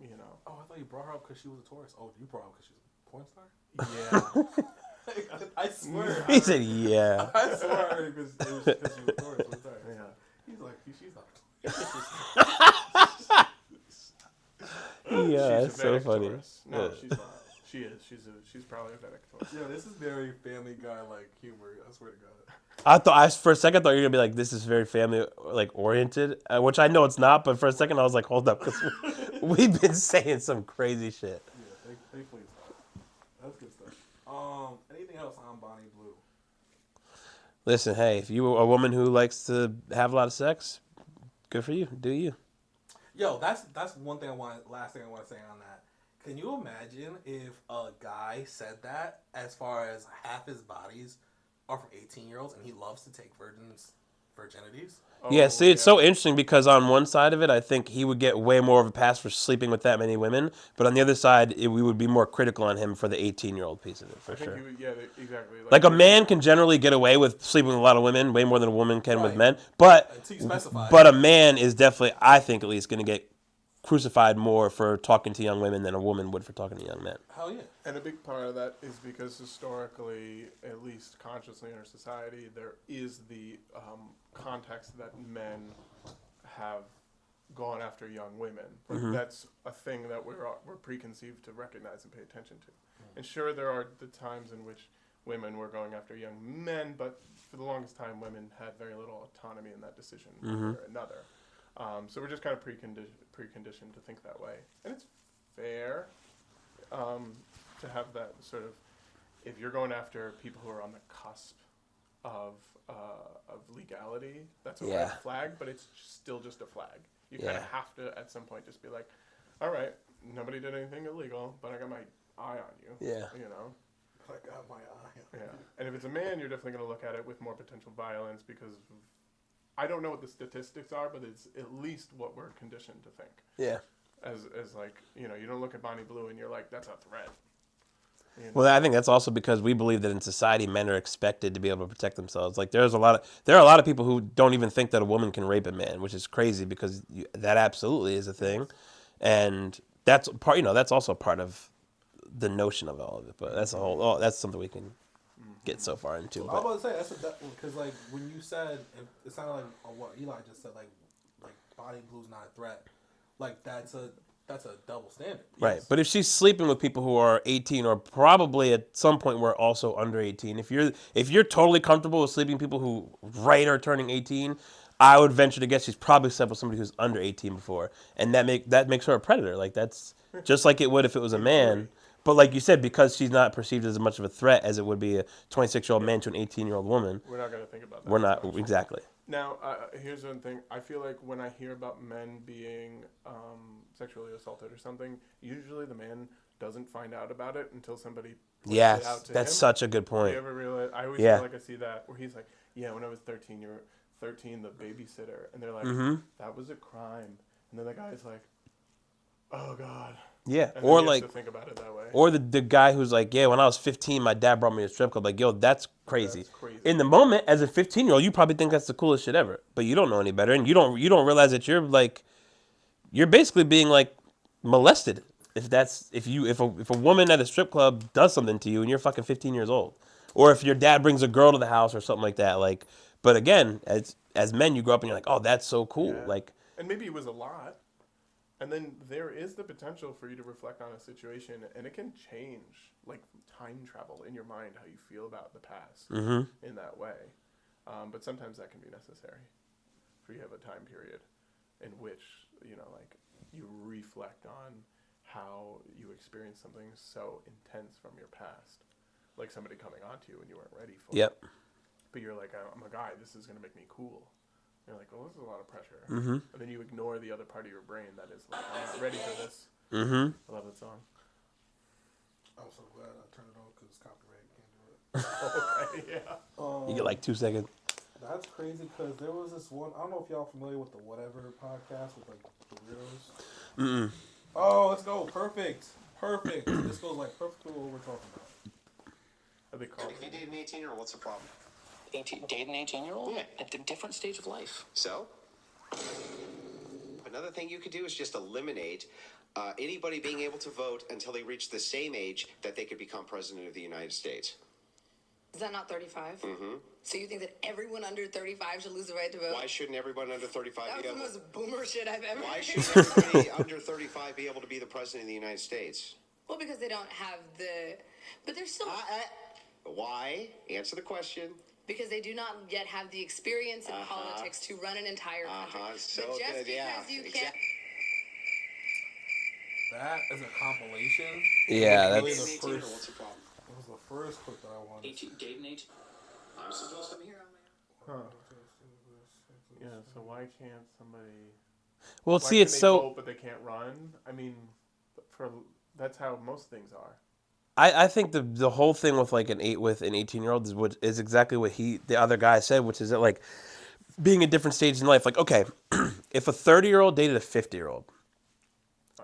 I thought you brought her up because she was a Taurus. Oh, you brought her up because she's a porn star? Yeah. I swear. He said, yeah. I swear because she was a Taurus. Yeah. He's like, she's not. Yeah, She's that's a so Vedic funny. Taurus. No, Yeah. she's not. She is. She's probably a Vedic Taurus. Yeah, this is very Family Guy like humor. I swear to God. For a second I thought you were gonna be like, this is very family oriented, which I know it's not. But for a second I was like, hold up, because we've been saying some crazy shit. Yeah, thankfully it's not. That's good stuff. Anything else on Bonnie Blue? Listen, hey, if you're a woman who likes to have a lot of sex, good for you. Do you? Yo, that's one thing last thing I want to say on that. Can you imagine if a guy said that, as far as half his bodies are from 18-year-olds and he loves to take virginities? Yeah, see, it's so interesting because on one side of it, I think he would get way more of a pass for sleeping with that many women. But on the other side, we would be more critical on him for the 18-year-old piece of it, for I think sure. he would, yeah, exactly. Like a man can generally get away with sleeping with a lot of women, way more than a woman can with Right. men. But Until you specify. But a man is definitely, I think at least, going to get crucified more for talking to young women than a woman would for talking to young men. Hell yeah. And a big part of that is because historically, at least consciously in our society, there is the context that men have gone after young women. Like that's a thing that we're preconceived to recognize and pay attention to. And sure, there are the times in which women were going after young men, but for the longest time, women had very little autonomy in that decision one way or another. So we're just kind of preconditioned to think that way. And it's fair to have that sort of, if you're going after people who are on the cusp of legality, that's a red flag, but it's still just a flag. You kind of have to, at some point, just be like, all right, nobody did anything illegal, but I got my eye on you. Yeah. I got my eye. Yeah. And if it's a man, you're definitely going to look at it with more potential violence because I don't know what the statistics are, but it's at least what we're conditioned to think. Yeah. As you don't look at Bonnie Blue and you're like, that's a threat. Well, I think that's also because we believe that in society, men are expected to be able to protect themselves. Like there are a lot of people who don't even think that a woman can rape a man, which is crazy because that absolutely is a thing, and that's part. You know, that's also part of the notion of all of it. But that's a whole. Oh, that's something we can get so far into. I was about to say that's because like when you said it sounded like what Eli just said, like body blue's not a threat. Like that's a double standard. Right, Yes. but if she's sleeping with people who are 18 or probably at some point were also under 18, if you're totally comfortable with sleeping with people who right are turning 18, I would venture to guess she's probably slept with somebody who's under 18 before, and that makes her a predator. Like that's just like it would if it was a man. But like you said, because she's not perceived as much of a threat as it would be a 26-year-old man to an 18-year-old woman, We're not going to think about that. we're not exactly. Now, here's one thing. I feel like when I hear about men being sexually assaulted or something, usually the man doesn't find out about it until somebody points it out Yes, to that's him. such a good Do point. you ever realize? I always Yeah. feel like I see that where he's like, yeah, when I was 13, you were 13, the babysitter. And they're like, that was a crime. And then the guy's like, oh, God. Yeah, And or then he has like, to think about it that way. or the guy who's like, yeah, when I was 15, my dad brought me to a strip club. Like, yo, that's crazy. That's crazy. In the moment, as a 15-year-old, you probably think that's the coolest shit ever, but you don't know any better, and you don't realize that you're basically being like molested. If a woman at a strip club does something to you and you're fucking 15 years old, or if your dad brings a girl to the house or something like that, like. But again, as men, you grow up and you're like, oh, that's so cool. Yeah. Like, and maybe it was a lot. And then there is the potential for you to reflect on a situation, and it can change, like time travel in your mind, how you feel about the past in that way. But sometimes that can be necessary for you to have a time period in which, like you reflect on how you experienced something so intense from your past, like somebody coming onto you and you weren't ready for yep. it. But you're like, I'm a guy, this is going to make me cool. You're like, well, this is a lot of pressure. And then you ignore the other part of your brain that is like, I'm not ready for this. I love that song. I'm so glad I turned it on because copyright can't do it. Okay, yeah. You get like 2 seconds. That's crazy because there was this one. I don't know if y'all familiar with the Whatever podcast with like the weirdos. Oh, let's go. Perfect. This goes like perfectly what we're talking about. Are they called? If you date an 18-year-old, what's the problem? Date an 18-year-old? Yeah. At a different stage of life. So? Another thing you could do is just eliminate anybody being able to vote until they reach the same age that they could become president of the United States. Is that not 35? Mm-hmm. So you think that everyone under 35 should lose the right to vote? Why shouldn't everyone under 35 That be was the able? most boomer shit I've ever Why heard. should everybody under 35 be able to be the president of the United States? Well, because they don't have the... But they're still... Why? Answer the question. Because they do not yet have the experience in politics to run an entire country. So but just good, because yeah. you can't... Exactly. That is a compilation. Yeah, Really that's. the 18-year-old, first. what's the problem? It was the first clip that I wanted. Date an 18. I'm supposed to be here. Yeah, so why can't somebody... Well, Why see, can it's they so. vote, but they can't run? I mean, that's how most things are. I think the whole thing with like an 18-year-old is exactly what the other guy said, which is that like being at different stages in life. Like, okay, if a 30-year-old dated a 50-year-old,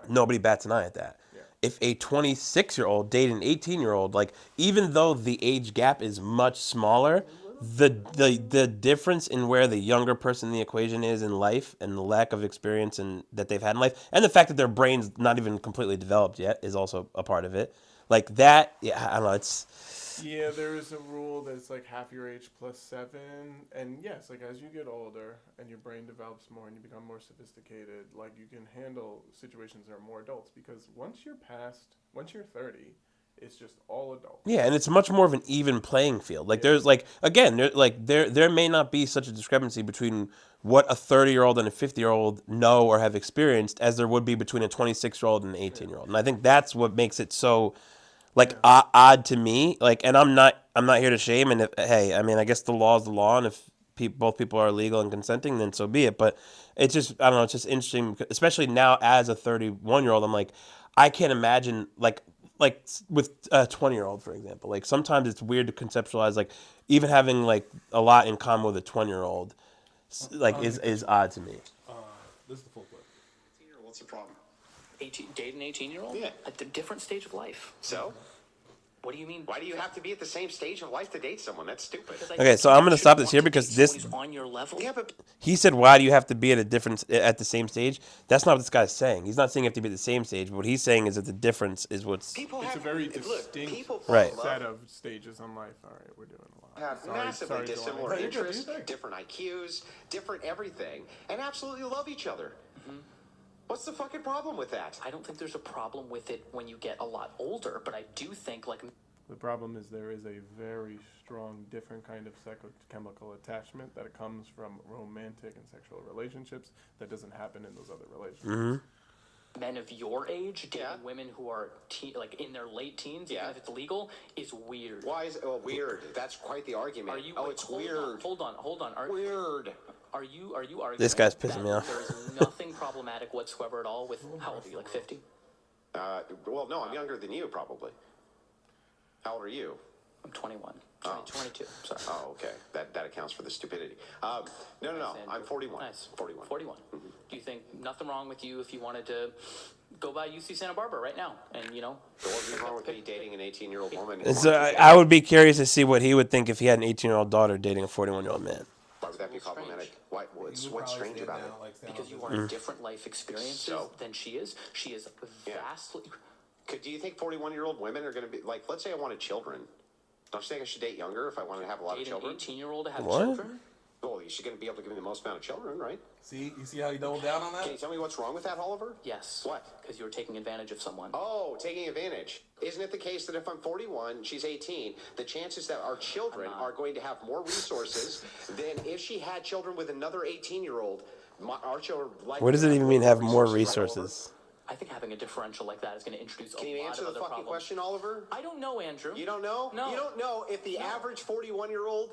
nobody bats an eye at that. Yeah. If a 26-year-old dated an 18-year-old, like even though the age gap is much smaller, the difference in where the younger person in the equation is in life and the lack of experience that they've had in life, and the fact that their brain's not even completely developed yet is also a part of it. Like that, yeah, I don't know. It's Yeah, there is a rule that it's like half your age plus 7. And yes, like as you get older and your brain develops more and you become more sophisticated, like you can handle situations that are more adults. Because once you're 30, it's just all adults. yeah, and it's much more of an even playing field. Like there's like again, there may not be such a discrepancy between what a 30-year-old and a 50-year-old know or have experienced as there would be between a 26-year-old and an 18-year-old. And I think that's what makes it so odd to me. Like, and I'm not here to shame. And hey, I mean, I guess the law is the law, and if both people are legal and consenting, then so be it. But it's just, I don't know, it's just interesting, especially now as a 31-year-old. I'm like, I can't imagine like with a 20-year-old, for example. Like sometimes it's weird to conceptualize like even having like a lot in common with a 20-year-old, like is odd to me. This is the full clip. 18-year-old, what's the problem? Date an 18-year-old? Yeah. At a different stage of life. So? What do you mean? Why do you have to be at the same stage of life to date someone? That's stupid. Because I Okay, think so you I'm gonna should stop this want here to because date this- someone who's on your level. Yeah, but He said, "Why do you have to be at the same stage?" That's not what this guy's saying. He's not saying you have to be at the same stage. But what he's saying is that the difference is what's people It's a have very look, distinct people Right. fall in set love, of stages in life. All right, we're doing a lot. have Sorry, massively Joanna. dissimilar No, you're good, interests, do you think? different IQs, different everything, and absolutely love each other. What's the fucking problem with that? I don't think there's a problem with it when you get a lot older, but I do think like The problem is there is a very strong, different kind of psychochemical attachment that comes from romantic and sexual relationships that doesn't happen in those other relationships. men of your age dating Yeah. women who are like in their late teens, Yeah. even if it's legal, is weird. Why is it weird? That's quite the argument. Are you? Oh, wait, it's hold weird. On, hold on. Weird. Are you arguing? This guy's pissing that me off. There is nothing problematic whatsoever at all with how old are you? Like 50? Well, no, I'm younger than you, probably. How old are you? I'm 21. Oh. 22. Sorry. Oh, okay. That accounts for the stupidity. No. I'm 41. Nice. 41. 41. Do you think nothing wrong with you if you wanted to go by UC Santa Barbara right now and So what would be wrong with me dating an 18-year-old woman? And so I would be curious to see what he would think if he had an 18-year-old daughter dating a 41-year-old man. Why would that be problematic? Why, what's strange about it? because you are in different life experiences So? than she is. She is vastly. Do you think 41-year-old women are going to be like? Let's say I wanted children. Don't you think I should date younger if I wanted to have a lot of Date an children? 18-year-old to have What? children? Well, you're going to be able to give me the most amount of children, right? See, you see how he doubled down on Can you that? tell me what's wrong with that, Oliver? Yes. What? Because you were taking advantage of someone. Oh, taking advantage. Isn't it the case that if I'm 41, she's 18, the chances that our children are going to have more resources than if she had children with another 18-year-old? Our children likely What does it have even mean have more right, Oliver? resources? I think having a differential like that is going to introduce Can a you lot answer of the other fucking problems. question, Oliver? I don't know, Andrew. You don't know? No. You don't know if the average 41-year-old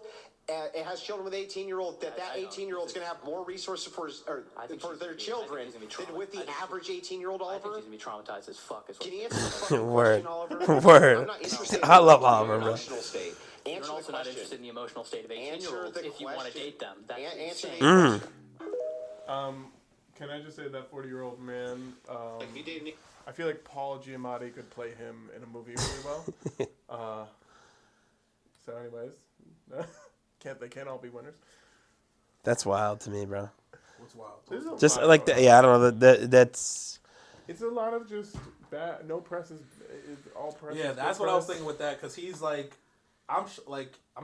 has children with 18-year-old, that I don't. 18-year-old's going to have more resources for I think for she's their gonna be- children I think he's gonna than be with the traumatized. average 18-year-old, I think Oliver? he's going to be traumatized as fuck. Is what Can you answer the fucking Word. question, Oliver? Word. I'm not interested in I love your Oliver, bro. emotional state. You're Answer the also not question. interested in the emotional state of Answer 18-year-olds the if you want to question. date them. That's Answer insane. the question. Can I just say that 40-year-old man? If you dated I feel like Paul Giamatti could play him in a movie really well. So, anyways, they can't all be winners. That's wild to me, bro. What's wild? There's a Just lot like of- that. Yeah, I don't know. That's It's a lot of just bad. No press is all press. Yeah, is that's good what I was press. thinking with that, because he's like, I'm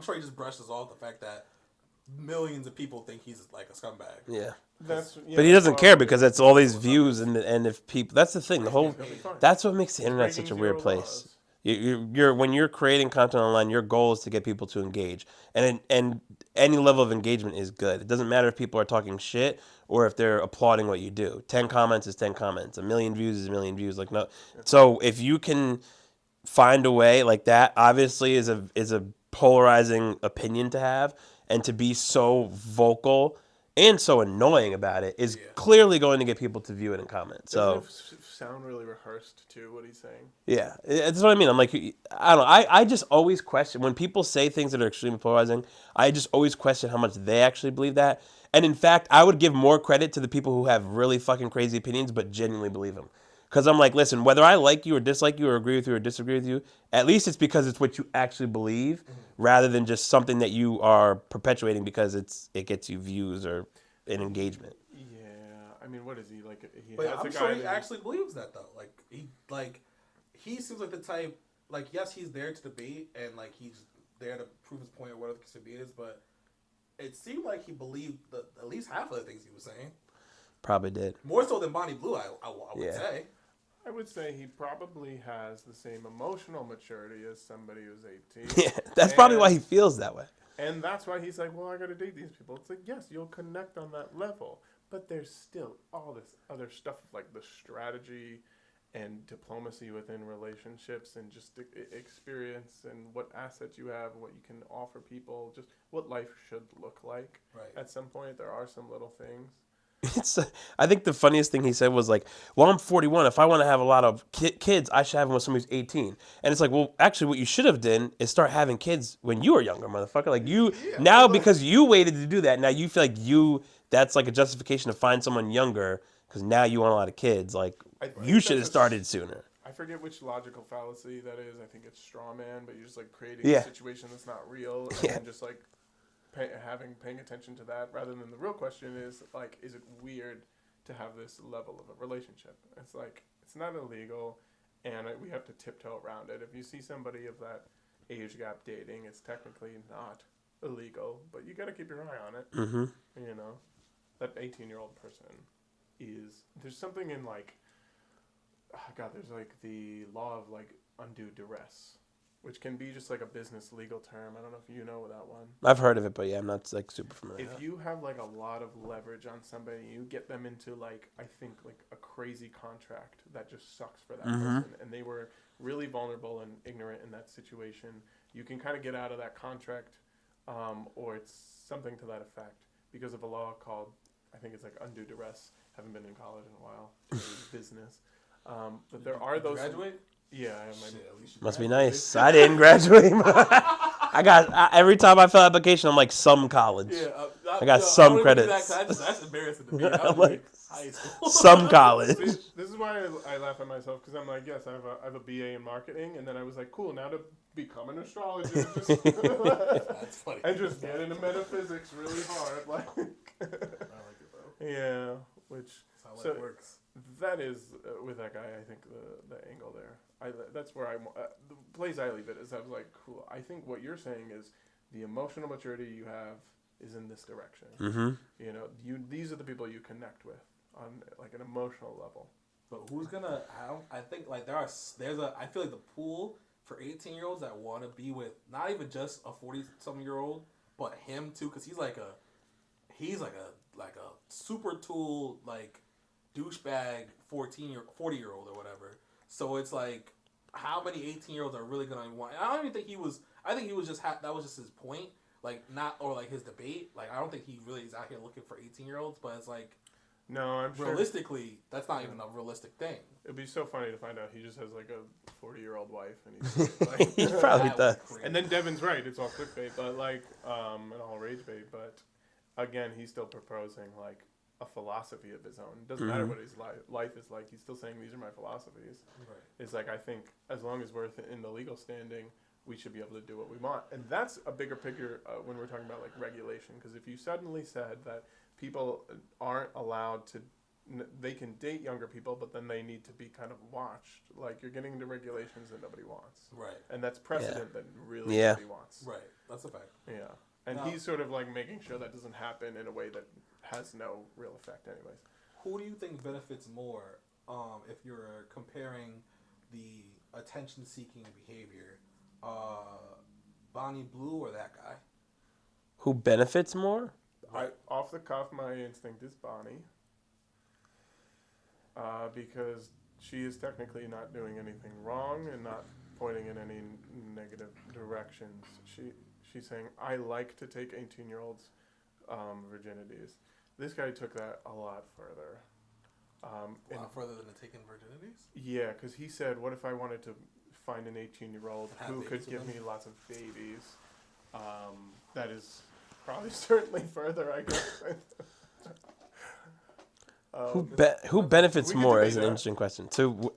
sure he just brushes off the fact that millions of people think he's like a scumbag. yeah. But He doesn't care because it's all these views and if people. That's the thing. The whole. fine. That's what makes the internet breaking such a weird zero place. laws. You're when you're creating content online, your goal is to get people to engage, and any level of engagement is good. It doesn't matter if people are talking shit or if they're applauding what you do. 10 comments is 10 comments. A million views is a million views. Like no, so if you can find a way like that, obviously is a polarizing opinion to have, and to be so vocal and so annoying about it is clearly going to get people to view it and comment. So. Doesn't it sound really rehearsed too? What he's saying. Yeah, that's what I mean. I'm like, I don't know. I just always question when people say things that are extremely polarizing. I just always question how much they actually believe that. And in fact, I would give more credit to the people who have really fucking crazy opinions but genuinely believe them. Because I'm like, listen, whether I like you or dislike you or agree with you or disagree with you, at least it's because it's what you actually believe rather than just something that you are perpetuating because it gets you views or an engagement. Yeah, I mean, what is he like? But has I'm a sure guy he that- actually believes that though. He seems like the type. Like, yes, he's there to debate and like he's there to prove his point or whatever the case may is. But it seemed like he believed at least half of the things he was saying. Probably did. More so than Bonnie Blue, I would Yeah. say. I would say he probably has the same emotional maturity as somebody who's 18. Yeah, that's probably why And- he feels that way. And that's why he's like, well, I got to date these people. It's like, yes, you'll connect on that level. But there's still all this other stuff like the strategy and diplomacy within relationships and just experience and what assets you have and what you can offer people, just what life should look like. Right. At some point, there are some little things. I think the funniest thing he said was like, well, I'm 41. If I want to have a lot of kids, I should have them with somebody who's 18. And it's like, well, actually, what you should have done is start having kids when you were younger, motherfucker. Like now because you waited to do that, now you feel like that's like a justification to find someone younger because now you want a lot of kids. Like I think you should have that's started sooner. I forget which logical fallacy that is. I think it's straw man, but you're just like creating Yeah. a situation that's not real, and Yeah. then just like paying attention to that rather than the real question is like, is it weird to have this level of a relationship? It's like it's not illegal, and we have to tiptoe around it. If you see somebody of that age gap dating, it's technically not illegal, but you got to keep your eye on it. Mm-hmm. You know, that 18-year-old person is there's something in like. Oh God, there's like the law of like undue duress, which can be just like a business legal term. I don't know if you know that one. I've heard of it, but yeah, I'm not like super familiar. If you have like a lot of leverage on somebody, you get them into like I think like a crazy contract that just sucks for that person, and they were really vulnerable and ignorant in that situation. You can kind of get out of that contract, or it's something to that effect because of a law called I think it's like undue duress. Haven't been in college in a while. Business. But there are those. Graduate? Yeah, I have my. Shit, at least you Must be graduated. nice. I didn't graduate. Every time I fill out application, I'm like some college. Yeah, I got yo, some I don't even do credits. that's embarrassing to me. I I'm was like, high school. some college. See, this is why I laugh at myself because I'm like, yes, I have a BA in marketing, and then I was like, cool, now to become an astrologist, That's funny. and just get into metaphysics really hard, like. I like it, bro. Yeah, which That's how so life works. that is with that guy. I think the angle there. That's where the place I leave it is. I was like, cool. I think what you're saying is the emotional maturity you have is in this direction. Mm-hmm. You know, these are the people you connect with on like an emotional level. But who's gonna? I think like I feel like the pool for 18-year-olds that want to be with not even just a 40-something-year-old, but him too, because he's like a super tool like douchebag 40-year-old or whatever. So it's like, how many 18-year-olds are really gonna want? I don't even think he was. I think he was just that was just his point, like not or like his debate. Like I don't think he really is out here looking for 18-year-olds, but it's like. No, I'm sure. Realistically, that's not even a realistic thing. It'd be so funny to find out he just has like a 40-year-old wife, and he's like, He probably That does. was crazy. and then Devin's right. It's all clickbait, but like, and all rage bait. But again, he's still proposing like a philosophy of his own. It doesn't matter what his life is like. He's still saying these are my philosophies. Right. It's like I think as long as we're in the legal standing, we should be able to do what we want, and that's a bigger picture when we're talking about like regulation. Because if you suddenly said that people aren't allowed to. They can date younger people, but then they need to be kind of watched. Like you're getting into regulations that nobody wants, Right. and that's precedent that really Yeah. nobody wants. Right. That's a fact. Yeah, and Now- he's sort of like making sure that doesn't happen in a way that has no real effect, anyways. Who do you think benefits more if you're comparing the attention-seeking behavior, Bonnie Blue or that guy? Who benefits more? Off the cuff, my instinct is Bonnie, because she is technically not doing anything wrong and not pointing in any negative directions. She's saying, I like to take 18-year-olds' virginities. This guy took that a lot further. A lot further than taking virginities? Yeah, because he said, what if I wanted to find an 18-year-old Have who babies could with give him? me lots of babies? That is probably certainly further, I guess. Who benefits we can more debate is an that. interesting question. So,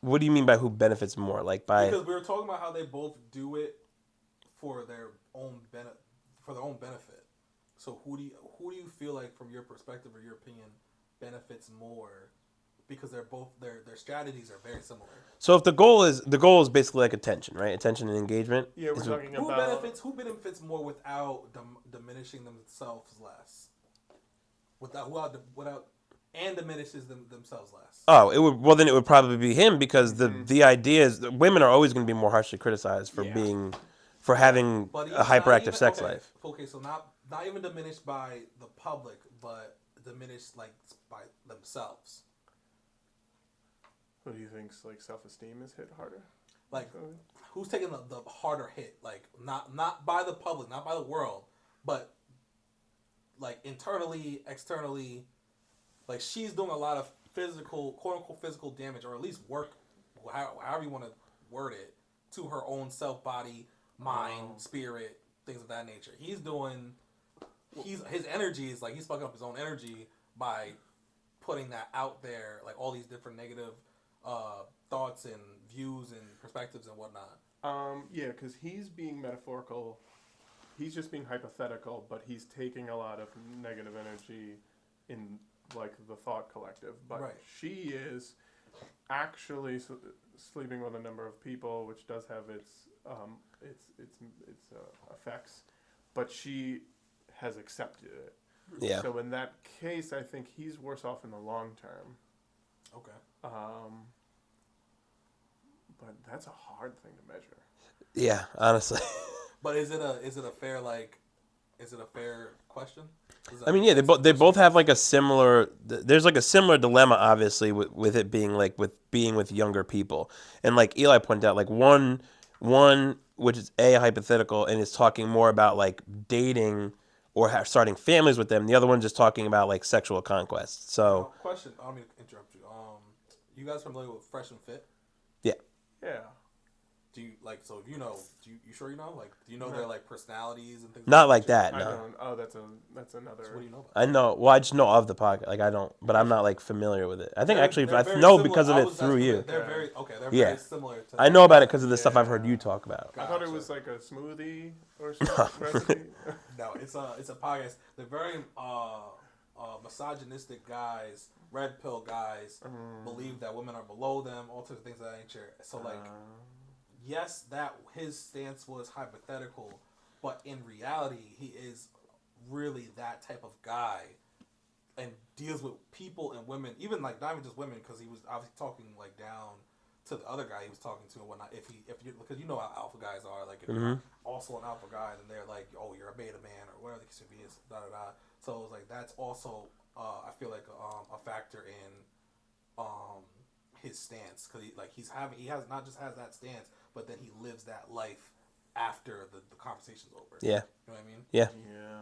what do you mean by who benefits more? Like by Because we were talking about how they both do it for their own benefit. So who do you feel like, from your perspective or your opinion, benefits more? Because they're both their strategies are very similar. so if the goal is basically like attention, right? Attention and engagement. Yeah, we're Is talking Who about... benefits more without diminishing themselves less? Without and diminishes themselves less. Oh, it would probably be him because the idea is that women are always going to be more harshly criticized for having But a hyperactive sex life. Okay, so not even diminished by the public, but diminished like by themselves. What do you think's like self-esteem is hit harder? Like, who's taking the harder hit? Like, not by the public, not by the world, but like internally, externally. Like, she's doing a lot of physical, quote unquote, physical damage, or at least work, however you want to word it, to her own self, body, mind, spirit, things of that nature. His energy is like he's fucking up his own energy by putting that out there, like all these different negative thoughts and views and perspectives and whatnot. Yeah, because he's being metaphorical. He's just being hypothetical, but he's taking a lot of negative energy in like the thought collective. But Right. she is actually sleeping with a number of people, which does have its effects. But she has accepted it. Yeah. So in that case, I think he's worse off in the long term. Okay. But that's a hard thing to measure. Yeah, honestly. But is it a fair question? I mean, yeah, they both have like a similar. There's like a similar dilemma, obviously, with it being like with younger people, and like Eli pointed out, like one which is a hypothetical and is talking more about like dating or starting families with them. The other one just talking about like sexual conquest. So Question. I don't mean to interrupt you. You guys familiar with Fresh and Fit? yeah, Yeah. Do you like? So if you know, you sure you know? Like, do you know their like personalities and things? not like that. I No, don't. Oh, that's another. So what do you know about? I know. Well, I just know of the podcast. Like I don't, but I'm not like familiar with it. I think actually They're I very know similar. because of I it was through asking you. that They're very okay. They're Yeah. very similar to. I know about it because of the stuff I've heard you talk about. I thought it was like a smoothie or something recipe. No, it's a podcast. They're very misogynistic guys, red pill guys, believe that women are below them, all sorts of things of that nature. So like, yes, that his stance was hypothetical, but in reality, he is really that type of guy, and deals with people and women, even like not even just women, because he was obviously talking like down to the other guy he was talking to and whatnot. If you because you know how alpha guys are, like if you're also an alpha guy, then they're like, oh, you're a beta man or whatever the case may be, da da da. So it's like that's also I feel like a factor in his stance, because he has not just has that stance, but then he lives that life after the conversation's over. Yeah. You know what I mean? Yeah. Yeah.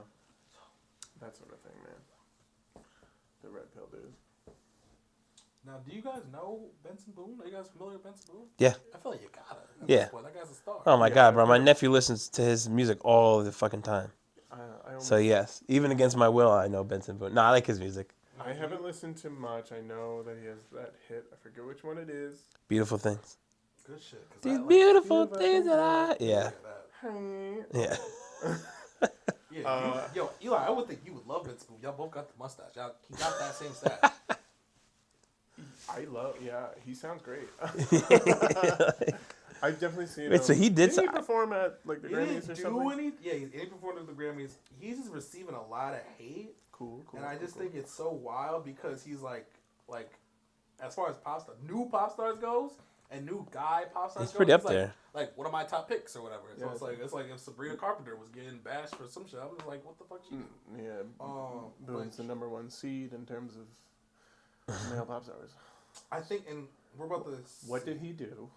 That sort of thing, man. The red pill dude. Now, do you guys know Benson Boone? Are you guys familiar with Benson Boone? Yeah. I feel like you gotta. Yeah. Boy, that guy's a star. Oh my Yeah, god, bro! My nephew listens to his music all the fucking time. I almost, So yes, even against my will, I know Benson Boone. No, I like his music. I haven't listened to much. I know that he has that hit. I forget which one it is. Beautiful things. Good shit. 'Cause These I like beautiful things that I. Yeah. that. Yeah. Yeah, yo, Eli, I would think you would love Benson Boone. Y'all both got the mustache. He got that same stash. Yeah, he sounds great. I've definitely seen Wait, him. so he did Didn't he perform at like the He Grammys didn't or do something? he performed at the Grammys. He's just receiving a lot of hate. Cool. And I just think it's so wild because he's like as far as new pop stars goes, and new guy pop stars He's goes, pretty up like, there. Like one of my top picks or whatever. So Yeah. it's like if Sabrina Carpenter was getting bashed for some shit, I was like, what the fuck she do? Yeah. Boone's the number one seed in terms of male pop stars. I think, and we're about to. What did he do?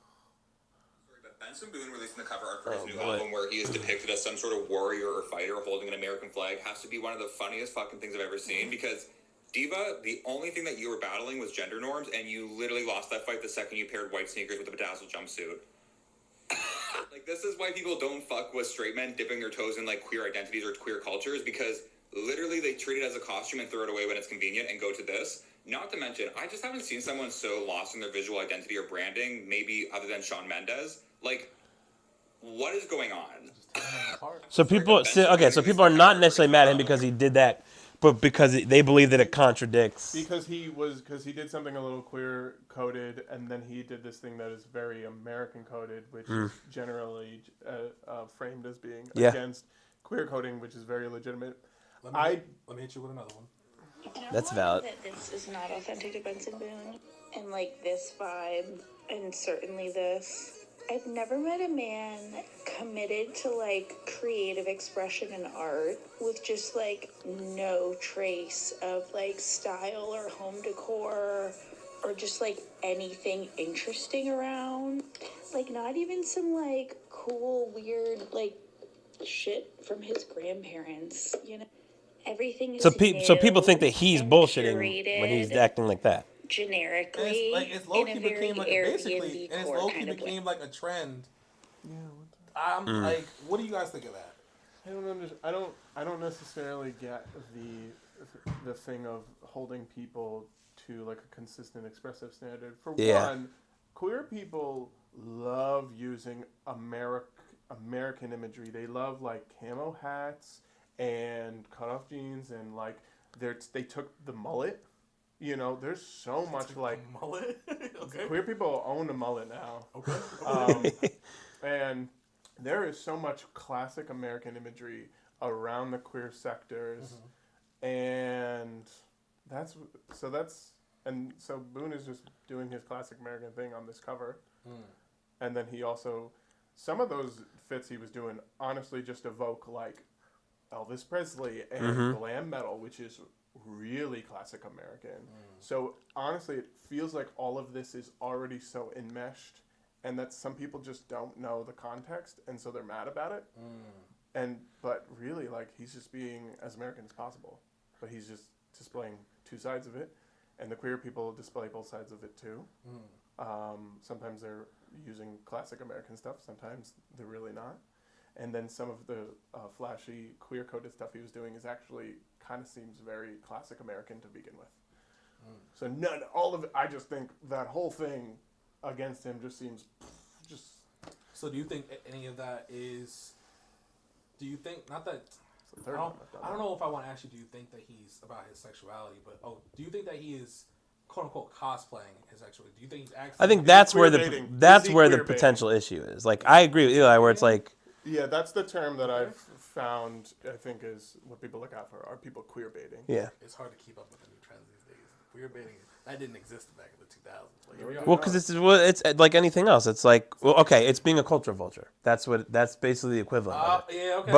But Benson Boone releasing the cover art for his new album where he is depicted as some sort of warrior or fighter holding an American flag has to be one of the funniest fucking things I've ever seen, because Diva, the only thing that you were battling was gender norms, and you literally lost that fight the second you paired white sneakers with a bedazzled jumpsuit. Like, this is why people don't fuck with straight men dipping their toes in like queer identities or queer cultures, because literally they treat it as a costume and throw it away when it's convenient and go to this. Not to mention, I just haven't seen someone so lost in their visual identity or branding, maybe other than Shawn Mendes. Like, what is going on? So people, so people are not necessarily mad at him because he did that, but because they believe that it contradicts. Because he did something a little queer coded, and then he did this thing that is very American coded, which is generally framed as being against queer coding, which is very legitimate. Let me hit you with another one. That's valid. That this is not authentic to Benson Boone, and like this vibe, and certainly this. I've never met a man committed to like creative expression and art with just like no trace of like style or home decor or just like anything interesting around. Like not even some like cool, weird like shit from his grandparents, you know? Everything is So people think that he's and bullshitting when he's curated acting like that. generically It's low in key a very became like basically, Airbnb and it's core low key kind of way. became like a trend. I'm like, what do you guys think of that? I don't necessarily get the thing of holding people to like a consistent expressive standard. For Yeah. one, queer people love using American imagery. They love like camo hats and cut off jeans and like they took the mullet. You know, there's so much like mullet. Okay. Queer people own a mullet now. Okay. And there is so much classic American imagery around the queer sectors, and so Boone is just doing his classic American thing on this cover, and then he also, some of those fits he was doing honestly just evoke like Elvis Presley and glam metal, which is really classic American. So honestly, it feels like all of this is already so enmeshed, and that some people just don't know the context, and so they're mad about it. But really, like, he's just being as American as possible, but he's just displaying two sides of it, and the queer people display both sides of it too. Sometimes they're using classic American stuff, sometimes they're really not. And then some of the flashy queer-coded stuff he was doing is actually kind of seems very classic American to begin with. So all of it, I just think that whole thing against him just seems just... So do you think any of that is... Do you think, not that... I don't know if I want to ask you, do you think that he's about his sexuality, but do you think that he is quote-unquote cosplaying his sexuality? Do you think he's actually... I think that's where the potential issue is. Like, I agree with Eli where it's like... Yeah, that's the term that I've found, I think, is what people look out for. Are people queer baiting? Yeah. It's hard to keep up with the new trends these days. Queer baiting, that didn't exist back in the 2000s. Like, well, because it's like anything else. It's like, well, okay, it's being a culture vulture. That's basically the equivalent of it. Yeah, okay.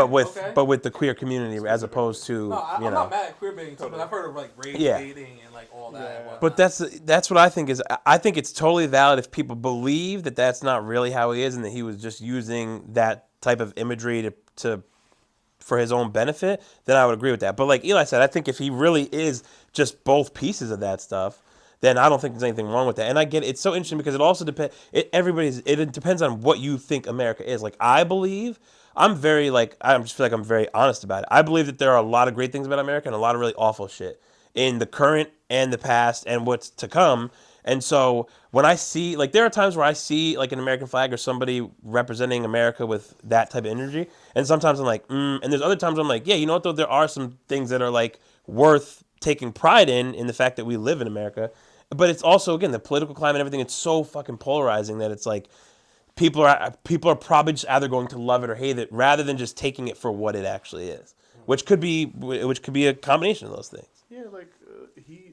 But with the queer community as opposed to, I'm not mad at queer baiting too, but I've heard of like rage baiting and like all that. Yeah. But that's what I think is. I think it's totally valid if people believe that that's not really how he is and that he was just using that type of imagery to for his own benefit, then I would agree with that. But like Eli said, I think if he really is just both pieces of that stuff, then I don't think there's anything wrong with that. And I get it. It's so interesting because it also depends. It depends on what you think America is. Like I believe, I just feel like I'm very honest about it. I believe that there are a lot of great things about America and a lot of really awful shit in the current and the past and what's to come. And so when I see, like, there are times where I see, like, an American flag or somebody representing America with that type of energy, and sometimes I'm like, and there's other times I'm like, yeah, you know what, though, there are some things that are, like, worth taking pride in the fact that we live in America. But it's also, again, the political climate and everything, it's so fucking polarizing that it's like, people are probably just either going to love it or hate it, rather than just taking it for what it actually is, which could be a combination of those things. Yeah, like,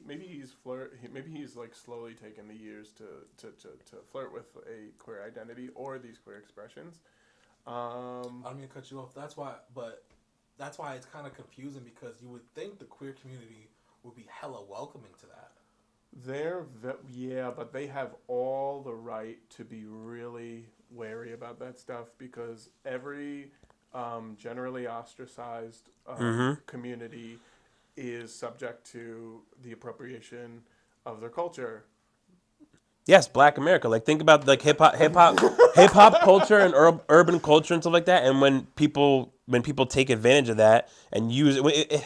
maybe he's like slowly taken the years to flirt with a queer identity or these queer expressions. I don't mean to cut you off. That's why it's kind of confusing because you would think the queer community would be hella welcoming to that. But they have all the right to be really wary about that stuff because every generally ostracized community is subject to the appropriation of their culture. Yes, Black America. Like think about like hip hop culture and urban culture and stuff like that. And when people take advantage of that and use it,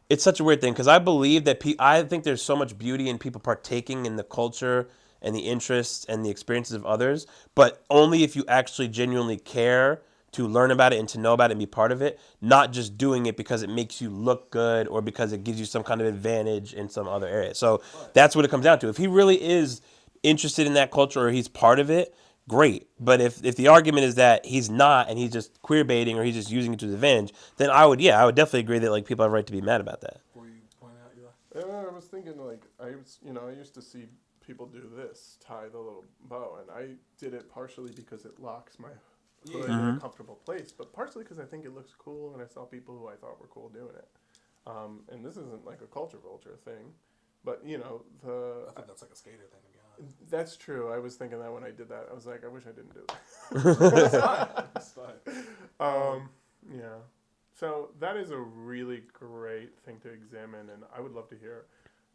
it's such a weird thing because I believe that I think there's so much beauty in people partaking in the culture and the interests and the experiences of others, but only if you actually genuinely care to learn about it and to know about it and be part of it, not just doing it because it makes you look good or because it gives you some kind of advantage in some other area. So that's what it comes down to. If he really is interested in that culture or he's part of it, great. But if the argument is that he's not and he's just queer baiting or he's just using it to his advantage, then I would definitely agree that like people have a right to be mad about that. Before you point out, Eli? I was thinking like I used to see people do this, tie the little bow, and I did it partially because it locks my hood in a comfortable place, but partially because I think it looks cool and I saw people who I thought were cool doing it. And this isn't like a culture vulture thing, but I think that's like a skater thing to be honest. That's true. I was thinking that when I did that. I was like, I wish I didn't do that. It's fine. Yeah. So that is a really great thing to examine, and I would love to hear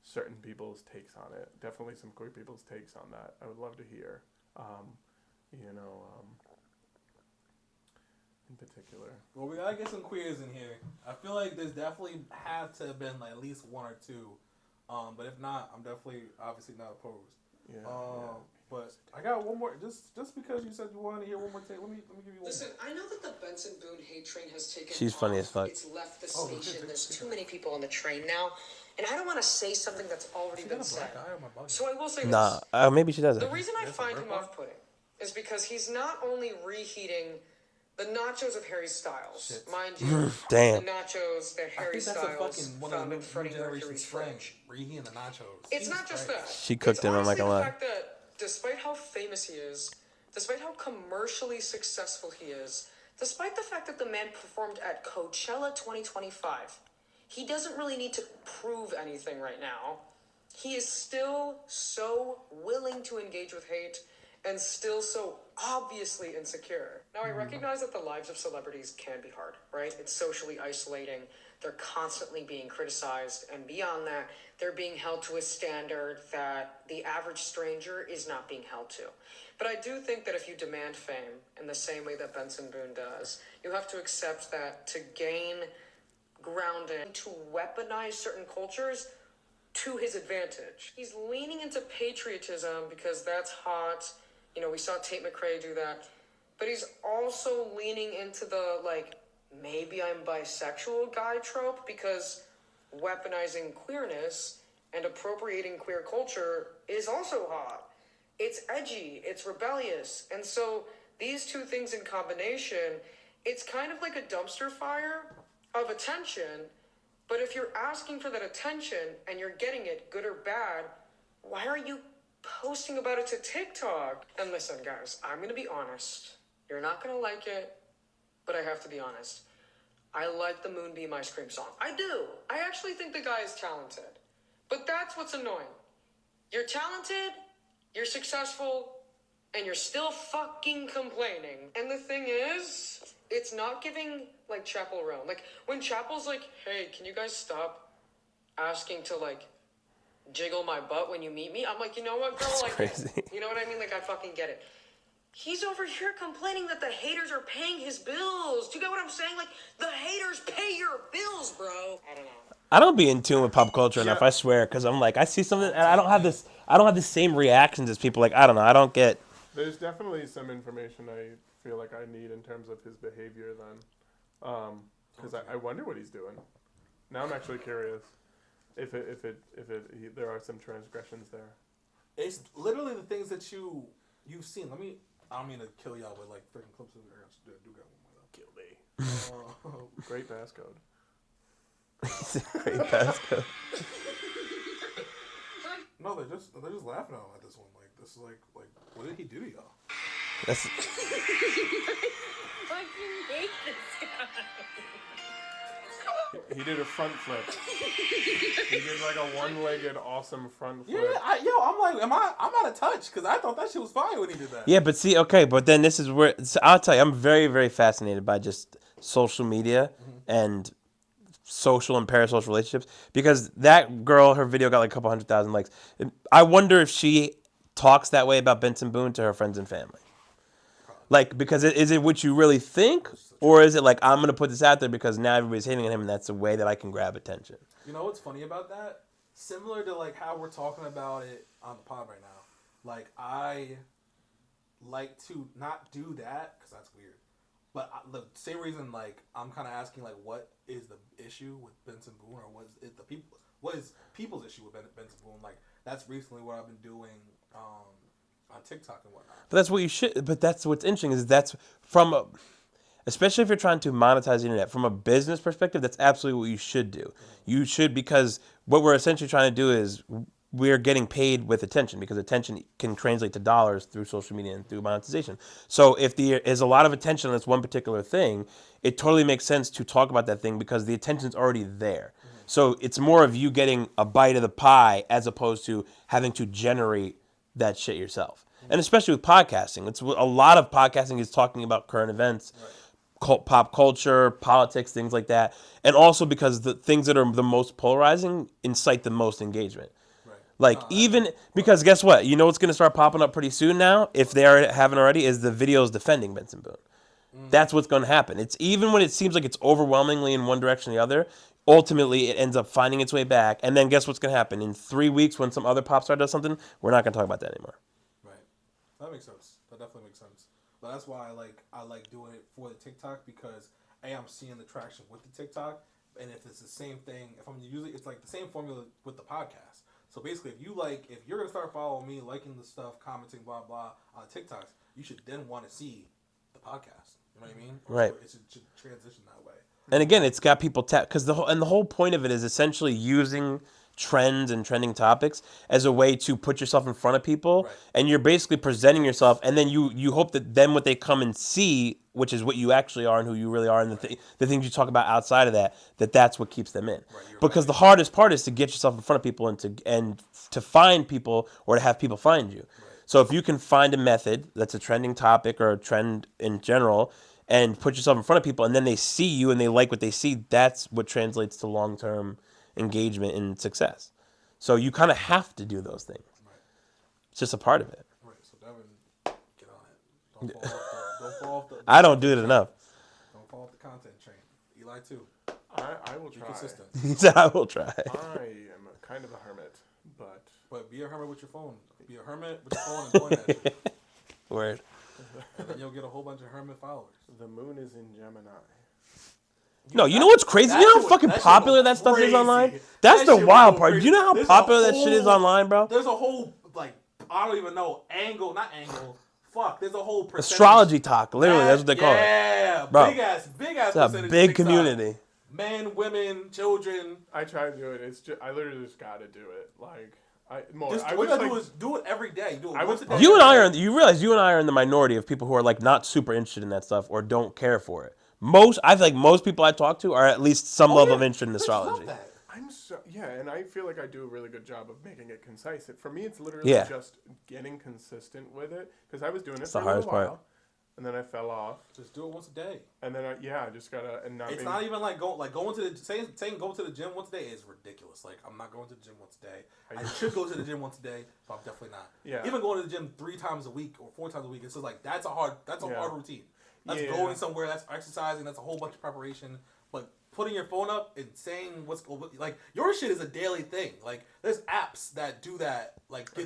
certain people's takes on it. Definitely some queer people's takes on that. I would love to hear. In particular. Well, we gotta get some queers in here. I feel like there's definitely had to have been like at least one or two. But if not, I'm definitely obviously not opposed. Yeah. But I got one more. Just because you said you wanted to hear one more take, let me give you one. Listen, I know that the Benson Boone hate train has taken She's funny as fuck. It's left the station. There's too many people on the train now. And I don't want to say something that's already been said. So I will say Nah, this. maybe she doesn't. The reason I find him off-putting is because he's not only reheating the nachos of Harry Styles. Mind you, Damn. the nachos that Harry Styles one found in of the Freddie new Mercury's generation's fridge. Reheating the nachos. It's not just that. She cooked him, I'm not gonna the lie. fact that despite how famous he is, despite how commercially successful he is, despite the fact that the man performed at Coachella 2025, he doesn't really need to prove anything right now. He is still so willing to engage with hate and still so obviously insecure. Now, I recognize that the lives of celebrities can be hard, right? It's socially isolating. They're constantly being criticized, and beyond that, they're being held to a standard that the average stranger is not being held to. But I do think that if you demand fame in the same way that Benson Boone does, you have to accept that to gain grounding, to weaponize certain cultures to his advantage. He's leaning into patriotism because that's hot. You know, we saw Tate McRae do that. But he's also leaning into the, like, maybe I'm bisexual guy trope because weaponizing queerness and appropriating queer culture is also hot. It's edgy, it's rebellious. And so these two things in combination, it's kind of like a dumpster fire of attention. But if you're asking for that attention and you're getting it, good or bad, why are you posting about it to TikTok? And listen, guys, I'm going to be honest. You're not going to like it, but I have to be honest. I like the Moonbeam Ice Cream song. I do. I actually think the guy is talented. But that's what's annoying. You're talented, you're successful, and you're still fucking complaining. And the thing is, it's not giving, like, Chapel Roan. Like, when Chapel's like, hey, can you guys stop asking to, like, jiggle my butt when you meet me? I'm like, you know what, girl? That's like, crazy. You know what I mean? Like, I fucking get it. He's over here complaining that the haters are paying his bills. Do you get what I'm saying? Like, the haters pay your bills, bro. I don't know. I don't be in tune with pop culture enough, I swear, because I'm like, I see something, and I don't have the same reactions as people. Like, I don't know, I don't get. There's definitely some information I feel like I need in terms of his behavior then, because I wonder what he's doing. Now I'm actually curious if there are some transgressions there. It's literally the things that you've seen. I don't mean to kill y'all with like freaking clips of it. I do got one more though. Kill me. Great passcode. Great passcode. No, they're just laughing at this one. Like this is like what did he do to y'all? That's. Fucking hate this guy. He did a front flip. He did like a one-legged awesome front flip. Yeah, I'm like, I'm out of touch because I thought that shit was fine when he did that. Yeah, but see, okay, but then this is where I'll tell you, I'm very, very fascinated by just social media and social and parasocial relationships, because that girl, her video got like a couple 100,000 likes. I wonder if she talks that way about Benson Boone to her friends and family. Like, because is it what you really think, or is it like, I'm going to put this out there because now everybody's hating on him and that's a way that I can grab attention? You know what's funny about that? Similar to like how we're talking about it on the pod right now. Like, I like to not do that because that's weird. But the same reason, like, I'm kind of asking, like, what is the issue with Benson Boone, or what is people's issue with Benson Boone? Like, that's recently what I've been doing on TikTok and whatnot. But that's what you should. But that's what's interesting is that's especially if you're trying to monetize the internet from a business perspective. That's absolutely what you should do. You should, because what we're essentially trying to do is we're getting paid with attention, because attention can translate to dollars through social media and through monetization. So if there is a lot of attention on this one particular thing, it totally makes sense to talk about that thing because the attention's already there. So it's more of you getting a bite of the pie as opposed to having to generate that shit yourself. And especially with podcasting, it's a lot of podcasting is talking about current events, pop culture, politics, things like that. And also because the things that are the most polarizing incite the most engagement. Like, even because guess what? You know what's going to start popping up pretty soon now, if they haven't already, is the videos defending Benson Boone. That's what's going to happen. It's even when it seems like it's overwhelmingly in one direction or the other, ultimately it ends up finding its way back. And then guess what's going to happen? In 3 weeks when some other pop star does something, we're not going to talk about that anymore. Right. That makes sense. That definitely makes sense. But that's why I like doing it for the TikTok because I'm seeing the traction with the TikTok, and if it's the same thing, if I'm usually it's like the same formula with the podcast. So basically, if you're gonna start following me, liking the stuff, commenting, blah blah on TikToks, you should then want to see the podcast. You know what I mean? Right. So it should transition that way. And again, it's got people because the whole point of it is essentially using trends and trending topics as a way to put yourself in front of people, Right. and you're basically presenting yourself, and then you hope that then what they come and see, which is what you actually are and who you really are, and the things you talk about outside of that's what keeps them in. Right, because the hardest part is to get yourself in front of people and to find people or to have people find you. Right. So if you can find a method that's a trending topic or a trend in general, and put yourself in front of people, and then they see you and they like what they see, that's what translates to long-term engagement and success. So you kind of have to do those things. Right. It's just a part of it. Right. So Devin, get on it. Don't fall off the I don't do it enough. Don't fall off the content train. Eli too. I will try. Be consistent. He said I will try. I am kind of a hermit, but be a hermit with your phone. Be a hermit with your phone and point at you. Word. And then you'll get a whole bunch of hermit followers. The moon is in Gemini. No, you know what's crazy? You know how fucking popular that stuff is online? That's the wild part. Do you know how popular that shit is online, bro? There's a whole, I don't even know, fuck, there's a whole percentage. Astrology talk, literally, that's what they call it. Yeah, bro. big ass It's percentage. a big community. Men, women, children. I try to do it. It's just, I literally just got to do it. What you gotta do is do it every day. Do it once a day. You realize you and I are in the minority of people who are not super interested in that stuff or don't care for it. I feel like most people I talk to are at least some level of interest in astrology. And I feel like I do a really good job of making it concise. For me, it's literally just getting consistent with it because I was doing it for a little while, and then I fell off. Just do it once a day. And then I just gotta. It's not even going to the saying go to the gym once a day is ridiculous. I'm not going to the gym once a day. I should go to the gym once a day, but I'm definitely not. Yeah. Even going to the gym 3 times a week or 4 times a week, it's just that's a hard routine. That's going somewhere. That's exercising. That's a whole bunch of preparation. But putting your phone up and saying your shit is a daily thing. There's apps that do that.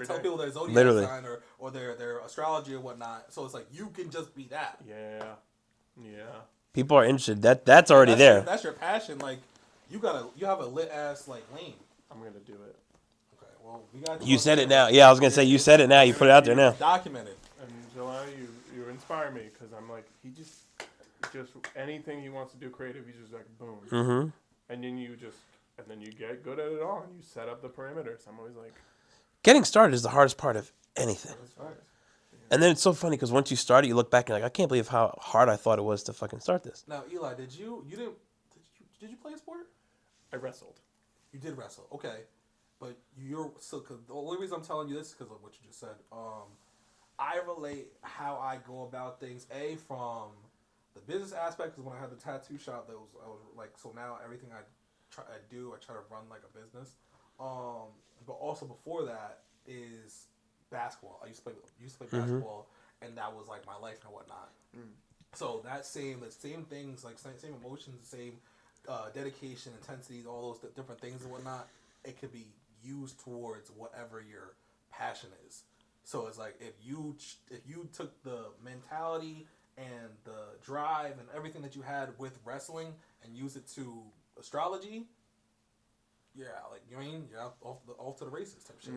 Tell people their zodiac sign or their astrology or whatnot. So it's you can just be that. Yeah. People are interested. That's already there. That's your passion. You have a lit ass lane. I'm gonna do it. Okay. Well, we got. You said it now. Yeah, I was gonna say you said it now. You put it out there now. Documented. And July, you inspire me because I'm he just anything he wants to do creative, he's just boom. Mm-hmm. And then you get good at it all, and you set up the perimeters. I'm always getting started is the hardest part of anything. And then it's so funny because once you start it, you look back and I can't believe how hard I thought it was to fucking start this. Now, Eli, did you play a sport? I wrestled. You did wrestle, okay, but cause the only reason I'm telling you this is because of what you just said. I relate how I go about things from the business aspect, because when I had the tattoo shop, so now everything I try to run like a business. But also before that is basketball. I used to play basketball, and that was my life and whatnot. So the same things, same emotions, the same dedication, intensities, all those different things and whatnot. It could be used towards whatever your passion is. So it's if you took the mentality and the drive and everything that you had with wrestling and use it to astrology, you know what I mean? You're off to the races type shit.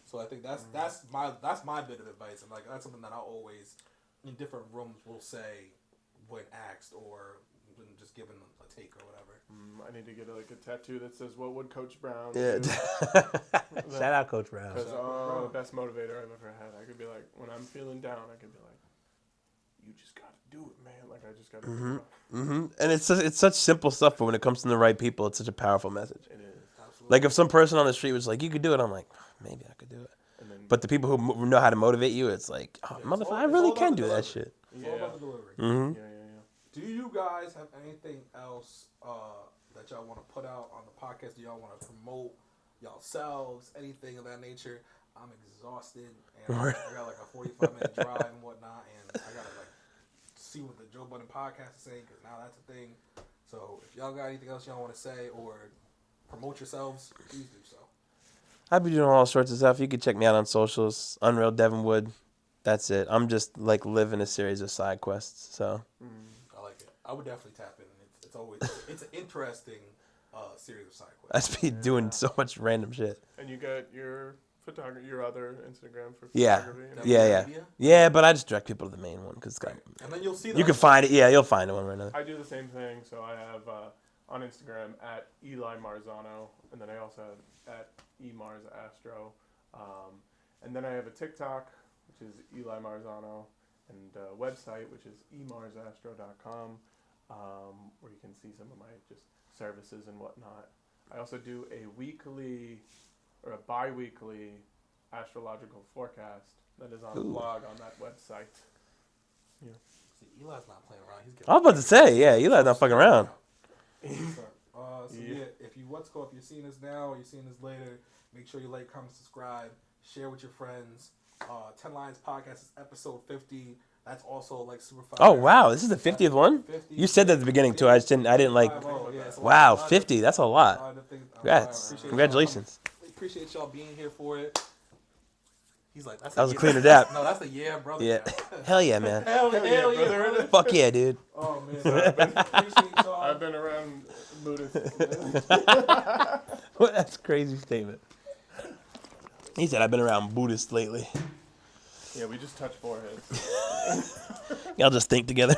So I think that's my bit of advice, and that's something that I always in different rooms will say when asked or when just given a take or whatever. I need to get a tattoo that says "What would Coach Brown?" Yeah. do? Shout out Coach Brown. Because the best motivator I've ever had. I could be when I'm feeling down, I could be you just gotta do it, man. I just gotta do it. Mm-hmm. And it's such simple stuff, but when it comes to the right people, it's such a powerful message. It is. Absolutely. If some person on the street was you could do it, I'm maybe I could do it. But the people who know how to motivate you, it's motherfucker, I really can do that shit. It's all about the delivery. Mm-hmm. Yeah. Do you guys have anything else that y'all want to put out on the podcast? Do y'all want to promote yourselves? Anything of that nature? I'm exhausted, and I got a 45-minute drive and whatnot, and I gotta see what the Joe Budden podcast is saying, because now that's a thing. So if y'all got anything else y'all want to say or promote yourselves, please do so. I'll be doing all sorts of stuff. You can check me out on socials. Unreal Devin Wood. That's it. I'm just like living a series of side quests. So I like it. I would definitely tap in. It's always it's an interesting series of side quests. I be doing so much random shit. And you got your photography, your other Instagram for Yeah, photography. and yeah. Yeah, but I just direct people to the main one because it's got. And then you'll see. You can find it. Yeah, you'll find it one right now. I do the same thing. So I have on Instagram at Eli Marzano, and then I also have at eMarsAstro, and then I have a TikTok, which is Eli Marzano, and a website, which is emarsastro.com, where you can see some of my just services and whatnot. I also do a weekly or a bi-weekly astrological forecast that is on a blog on that website. Yeah. See, Eli's not playing around. He's I was about to say, yeah, Eli's not fucking around. So yeah, if you're seeing this now or you're seeing this later, make sure you like, comment, subscribe, share with your friends. 10 Lions Podcast is episode 50. That's also like super fun. Oh wow, this is the 50th one. 50. You said that at the beginning too. I didn't like. Wow, 50. That's a lot. Congrats. Congratulations. Appreciate y'all being here for it. He's like, That was a cleaner dap. No, that's the brother. Yeah. Hell yeah, man. Hell yeah, brother. Fuck yeah, dude. Oh man, appreciate y'all. I've been around Buddhists. That's a crazy statement. He said, I've been around Buddhists lately. Yeah, we just touch foreheads. Y'all just think together.